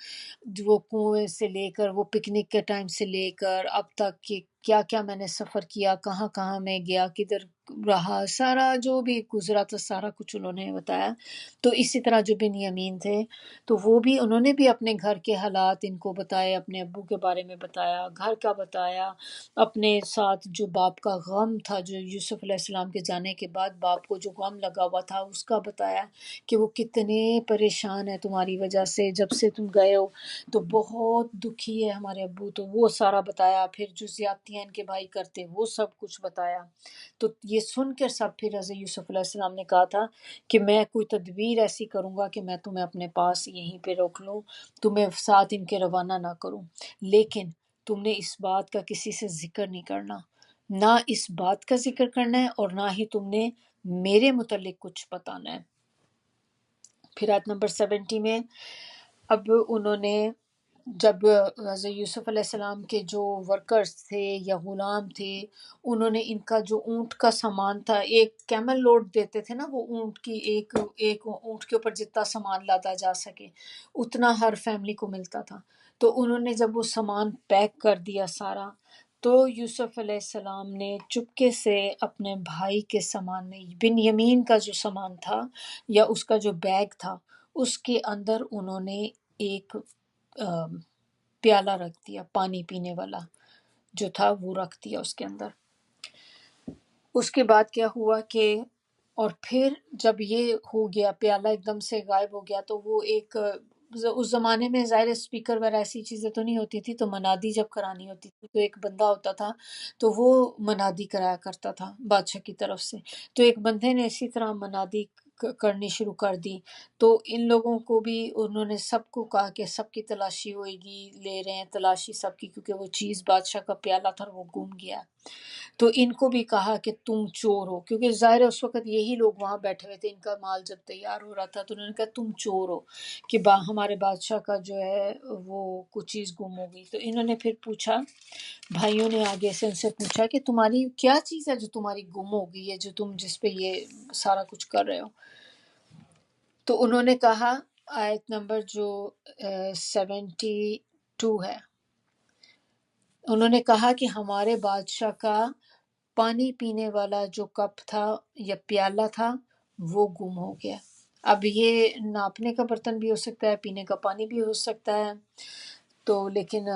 وہ کنویں سے لے کر وہ پکنک کے ٹائم سے لے کر اب تک کہ کیا کیا میں نے سفر کیا، کہاں کہاں میں گیا، کدھر رہا، سارا جو بھی گزرا تھا سارا کچھ انہوں نے بتایا۔ تو اسی طرح جو بن یمین تھے تو وہ بھی انہوں نے بھی اپنے گھر کے حالات ان کو بتائے، اپنے ابو کے بارے میں بتایا، گھر کا بتایا، اپنے ساتھ جو باپ کا غم تھا، جو یوسف علیہ السلام کے جانے کے بعد باپ کو جو غم لگا ہوا تھا اس کا بتایا کہ وہ کتنے پریشان ہیں تمہاری وجہ سے، جب سے تم گئے ہو تو بہت دکھی ہے ہمارے ابو، تو وہ سارا بتایا، پھر جو زیادتیاں ان کے بھائی کرتے وہ سب کچھ بتایا۔ تو یہ سن کر سب پھر حضرت یوسف علیہ السلام نے کہا تھا کہ میں کوئی تدبیر ایسی کروں گا کہ میں تمہیں اپنے پاس یہیں پہ روک لوں، تمہیں ساتھ ان کے روانہ نہ کروں، لیکن تم نے اس بات کا کسی سے ذکر نہیں کرنا، نہ اس بات کا ذکر کرنا ہے اور نہ ہی تم نے میرے متعلق کچھ بتانا ہے۔ پھر آیت نمبر 70 میں اب انہوں نے جب حضرت یوسف علیہ السلام کے جو ورکرز تھے یا غلام تھے، انہوں نے ان کا جو اونٹ کا سامان تھا، ایک کیمل لوڈ دیتے تھے نا، وہ اونٹ کی ایک اونٹ کے اوپر جتنا سامان لادا جا سکے اتنا ہر فیملی کو ملتا تھا، تو انہوں نے جب وہ سامان پیک کر دیا سارا، تو یوسف علیہ السلام نے چپکے سے اپنے بھائی کے سامان میں بن یمین کا جو سامان تھا یا اس کا جو بیگ تھا اس کے اندر انہوں نے ایک پیالہ رکھ دیا، پانی پینے والا جو تھا وہ رکھ دیا اس کے اندر۔ اس کے بعد کیا ہوا کہ اور پھر جب یہ ہو گیا، پیالہ ایک دم سے غائب ہو گیا، تو وہ ایک اس زمانے میں ظاہر اسپیکر وغیرہ ایسی چیزیں تو نہیں ہوتی تھی، تو منادی جب کرانی ہوتی تھی تو ایک بندہ ہوتا تھا تو وہ منادی کرایا کرتا تھا بادشاہ کی طرف سے، تو ایک بندے نے اسی طرح منادی کرنی شروع کر دی، تو ان لوگوں کو بھی انہوں نے سب کو کہا کہ سب کی تلاشی ہوئے گی، لے رہے ہیں تلاشی سب کی، کیونکہ وہ چیز بادشاہ کا پیالہ تھا وہ گم گیا۔ تو ان کو بھی کہا کہ تم چور ہو، کیونکہ ظاہر ہے اس وقت یہی لوگ وہاں بیٹھے ہوئے تھے، ان کا مال جب تیار ہو رہا تھا تو انہوں نے کہا تم چور ہو کہ ہمارے بادشاہ کا جو ہے وہ کچھ چیز گم ہو گئی۔ تو انہوں نے پھر پوچھا، بھائیوں نے آگے سے ان سے پوچھا کہ تمہاری کیا چیز ہے جو تمہاری گم ہو گئی ہے، جو تم جس پہ یہ سارا کچھ کر رہے ہو؟ تو انہوں نے کہا، آیت نمبر جو 72 ہے، انہوں نے کہا کہ ہمارے بادشاہ کا پانی پینے والا جو کپ تھا یا پیالہ تھا وہ گم ہو گیا۔ اب یہ ناپنے کا برتن بھی ہو سکتا ہے، پینے کا پانی بھی ہو سکتا ہے، تو لیکن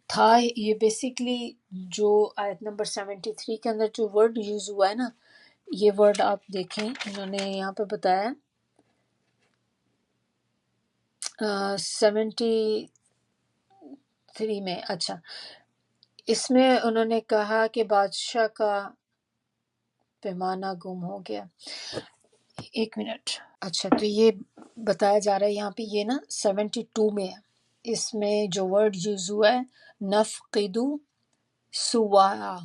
تھا یہ بیسیکلی جو آیت نمبر 73 کے اندر جو ورڈ یوز ہوا ہے نا، یہ ورڈ آپ دیکھیں، انہوں نے یہاں پہ بتایا 73 میں، اچھا اس میں انہوں نے کہا کہ بادشاہ کا پیمانہ گم ہو گیا۔ ایک منٹ، اچھا تو یہ بتایا جا رہا ہے یہاں پہ، یہ نا 72 میں ہے، اس میں جو ورڈ یوز ہوا ہے نفقدو سوا،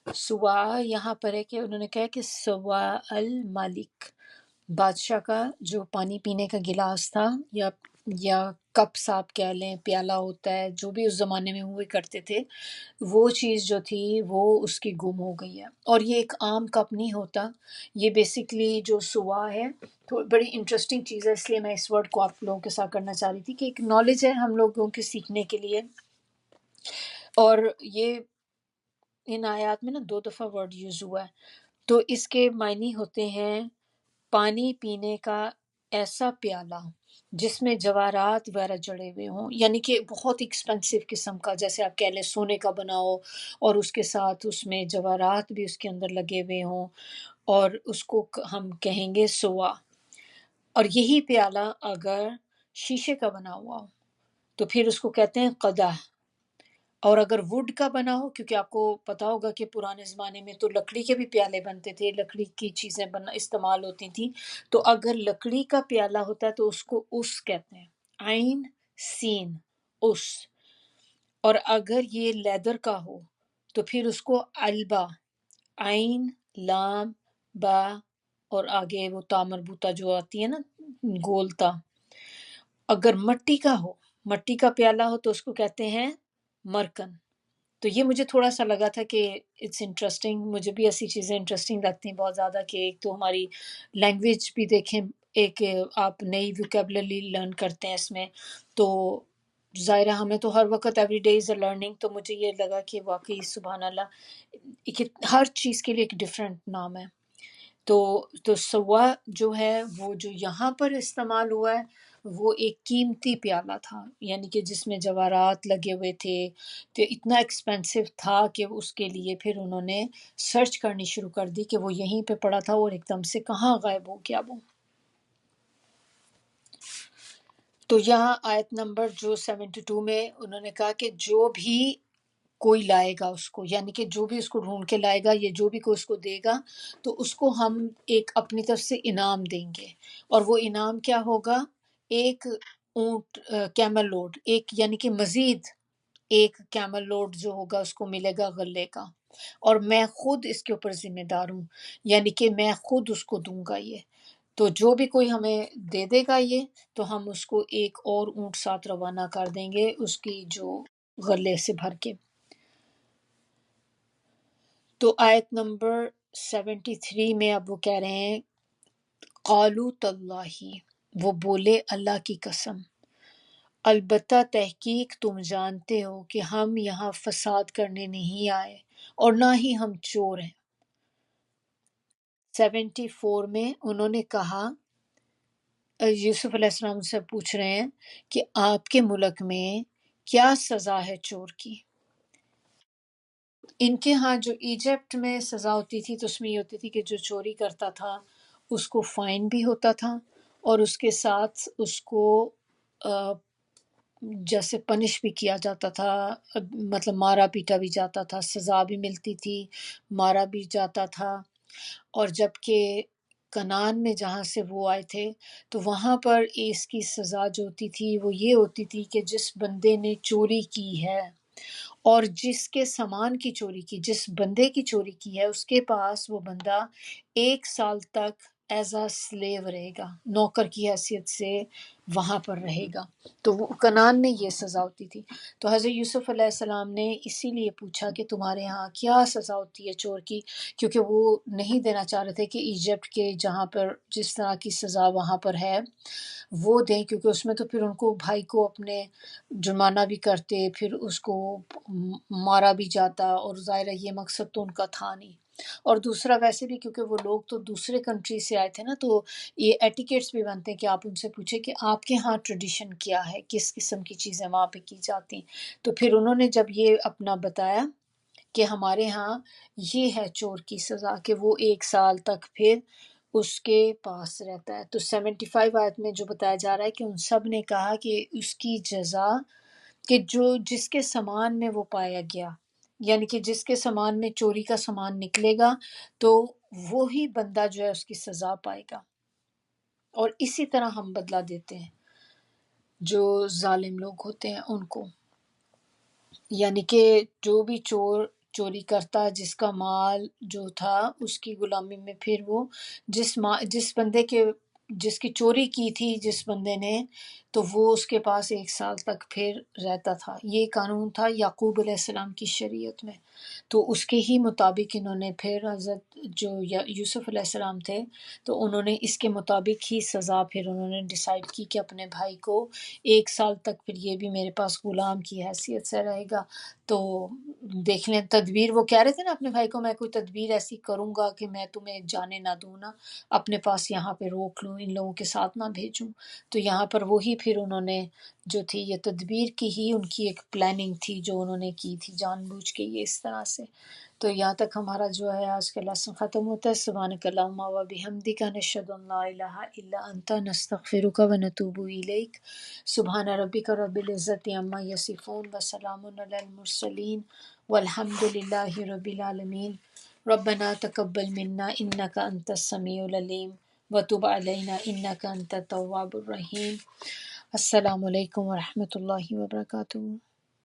سوا یہاں پر ہے کہ انہوں نے کہا کہ سوا الملک، بادشاہ کا جو پانی پینے کا گلاس تھا یا کپ صاحب کہہ لیں، پیالہ ہوتا ہے، جو بھی اس زمانے میں ہوئے کرتے تھے، وہ چیز جو تھی وہ اس کی گم ہو گئی ہے۔ اور یہ ایک عام کپ نہیں ہوتا، یہ بیسیکلی جو سوا ہے، تو بڑی انٹرسٹنگ چیز ہے، اس لیے میں اس ورڈ کو آپ لوگوں کے ساتھ کرنا چاہ رہی تھی کہ ایک نالج ہے ہم لوگوں کے سیکھنے کے لیے۔ اور یہ ان آیات میں نا 2 دفعہ ورڈ یوز ہوا ہے، تو اس کے معنی ہوتے ہیں پانی پینے کا ایسا پیالہ جس میں جواہرات وغیرہ جڑے ہوئے ہوں، یعنی کہ بہت ایکسپینسو قسم کا، جیسے آپ کہہ لیں سونے کا بنا ہو اور اس کے ساتھ اس میں جواہرات بھی اس کے اندر لگے ہوئے ہوں، اور اس کو ہم کہیں گے سوا۔ اور یہی پیالہ اگر شیشے کا بنا ہوا ہو تو پھر اس کو کہتے ہیں قدح، اور اگر ووڈ کا بنا ہو، کیونکہ آپ کو پتا ہوگا کہ پرانے زمانے میں تو لکڑی کے بھی پیالے بنتے تھے، لکڑی کی چیزیں استعمال ہوتی تھیں، تو اگر لکڑی کا پیالہ ہوتا ہے تو اس کو اس کہتے ہیں، عین سین، اس۔ اور اگر یہ لیدر کا ہو تو پھر اس کو البا، عین لام با، اور آگے وہ تا مربوطہ جو آتی ہے نا، گولتا۔ اگر مٹی کا ہو، مٹی کا پیالہ ہو تو اس کو کہتے ہیں مرکن۔ تو یہ مجھے تھوڑا سا لگا تھا کہ اٹس انٹرسٹنگ، مجھے بھی ایسی چیزیں انٹرسٹنگ لگتی ہیں بہت زیادہ، کہ ایک تو ہماری لینگویج بھی دیکھیں، ایک آپ نئی ویکیبلری لرن کرتے ہیں اس میں، تو ظاہرہ ہمیں تو ہر وقت every day is a learning, تو مجھے یہ لگا کہ واقعی سبحان اللہ، ہر چیز کے لیے ایک ڈفرینٹ نام ہے۔ تو سوا جو ہے وہ جو یہاں پر استعمال ہوا ہے وہ ایک قیمتی پیالہ تھا، یعنی کہ جس میں جواہرات لگے ہوئے تھے، تو اتنا ایکسپینسو تھا کہ اس کے لیے پھر انہوں نے سرچ کرنی شروع کر دی کہ وہ یہیں پہ پڑا تھا اور ایک دم سے کہاں غائب ہو گیا وہ۔ تو یہاں آیت نمبر جو 72 میں انہوں نے کہا کہ جو بھی کوئی لائے گا اس کو، یعنی کہ جو بھی اس کو ڈھونڈ کے لائے گا، یا جو بھی کوئی اس کو دے گا، تو اس کو ہم ایک اپنی طرف سے انعام دیں گے۔ اور وہ انعام کیا ہوگا؟ ایک اونٹ، کیمل لوڈ، ایک یعنی کہ مزید ایک کیمل لوڈ جو ہوگا اس کو ملے گا غلے کا، اور میں خود اس کے اوپر ذمہ دار ہوں، یعنی کہ میں خود اس کو دوں گا یہ۔ تو جو بھی کوئی ہمیں دے دے گا یہ، تو ہم اس کو ایک اور اونٹ ساتھ روانہ کر دیں گے اس کی جو غلے سے بھر کے۔ تو آیت نمبر 73 میں اب وہ کہہ رہے ہیں قالوا تاللہ، وہ بولے اللہ کی قسم، البتہ تحقیق تم جانتے ہو کہ ہم یہاں فساد کرنے نہیں آئے اور نہ ہی ہم چور ہیں۔ 74 میں انہوں نے کہا، یوسف علیہ السلام سے پوچھ رہے ہیں کہ آپ کے ملک میں کیا سزا ہے چور کی؟ ان کے ہاں جو ایجپٹ میں سزا ہوتی تھی تو اس میں یہ ہوتی تھی کہ جو چوری کرتا تھا اس کو فائن بھی ہوتا تھا، اور اس کے ساتھ اس کو جیسے پنش بھی کیا جاتا تھا، مطلب مارا پیٹا بھی جاتا تھا، سزا بھی ملتی تھی، مارا بھی جاتا تھا۔ اور جب کہ کنعان میں جہاں سے وہ آئے تھے تو وہاں پر اس کی سزا جو ہوتی تھی وہ یہ ہوتی تھی کہ جس بندے نے چوری کی ہے اور جس کے سامان کی چوری کی، جس بندے کی چوری کی ہے، اس کے پاس وہ بندہ 1 سال تک ایز اے سلیو رہے گا، نوکر کی حیثیت سے وہاں پر رہے گا۔ تو وہ کنعان میں یہ سزا ہوتی تھی۔ تو حضرت یوسف علیہ السلام نے اسی لیے پوچھا کہ تمہارے ہاں کیا سزا ہوتی ہے چور کی، کیونکہ وہ نہیں دینا چاہ رہے تھے کہ ایجپٹ کے جہاں پر جس طرح کی سزا وہاں پر ہے وہ دیں، کیونکہ اس میں تو پھر ان کو بھائی کو اپنے جرمانہ بھی کرتے، پھر اس کو مارا بھی جاتا، اور ظاہر ہے یہ مقصد تو ان کا تھا نہیں۔ اور دوسرا ویسے بھی کیونکہ وہ لوگ تو دوسرے کنٹری سے آئے تھے نا، تو یہ ایٹیکیٹس بھی بنتے ہیں کہ آپ ان سے پوچھیں کہ آپ کے ہاں ٹریڈیشن کیا ہے، کس قسم کی چیزیں وہاں پہ کی جاتی ہیں۔ تو پھر انہوں نے جب یہ اپنا بتایا کہ ہمارے ہاں یہ ہے چور کی سزا کہ وہ 1 سال تک پھر اس کے پاس رہتا ہے۔ تو 75 آیت میں جو بتایا جا رہا ہے کہ ان سب نے کہا کہ اس کی جزا کہ جو جس کے سامان میں وہ پایا گیا، یعنی کہ جس کے سامان میں چوری کا سامان نکلے گا تو وہی بندہ جو ہے اس کی سزا پائے گا، اور اسی طرح ہم بدلہ دیتے ہیں جو ظالم لوگ ہوتے ہیں ان کو۔ یعنی کہ جو بھی چوری کرتا، جس کا مال جو تھا اس کی غلامی میں، پھر وہ جس بندے کے جس کی چوری کی تھی جس بندے نے، تو وہ اس کے پاس 1 سال تک پھر رہتا تھا۔ یہ قانون تھا یعقوب علیہ السلام کی شریعت میں، تو اس کے ہی مطابق انہوں نے پھر حضرت جو یوسف علیہ السلام تھے تو انہوں نے اس کے مطابق ہی سزا پھر انہوں نے ڈیسائیڈ کی کہ اپنے بھائی کو 1 سال تک پھر یہ بھی میرے پاس غلام کی حیثیت سے رہے گا۔ تو دیکھ لیں تدبیر، وہ کہہ رہے تھے نا اپنے بھائی کو میں کوئی تدبیر ایسی کروں گا کہ میں تمہیں جانے نہ دوں، نا اپنے پاس یہاں پہ روک لوں، ان لوگوں کے ساتھ نہ بھیجوں۔ تو یہاں پر وہی پھر انہوں نے جو تھی یہ تدبیر کی ہی ان کی ایک پلاننگ تھی جو انہوں نے کی تھی جان بوجھ کے یہ اس طرح سے. تو یہاں تک ہمارا جو ہے آج کا لیسن ختم ہوتا ہے. سبحانک اللہم و بحمدک نشہد ان لا الہ الا انت نستغفرک و نتوب الیک. سبحان ربک رب العزت عما یصفون وسلام علی المرسلین والحمد للہ رب العالمین. ربنا تقبل منا انک انت السمیع العلیم وتب علینا انک انت التواب الرحیم. السلام علیکم ورحمۃ اللہ وبرکاتہ.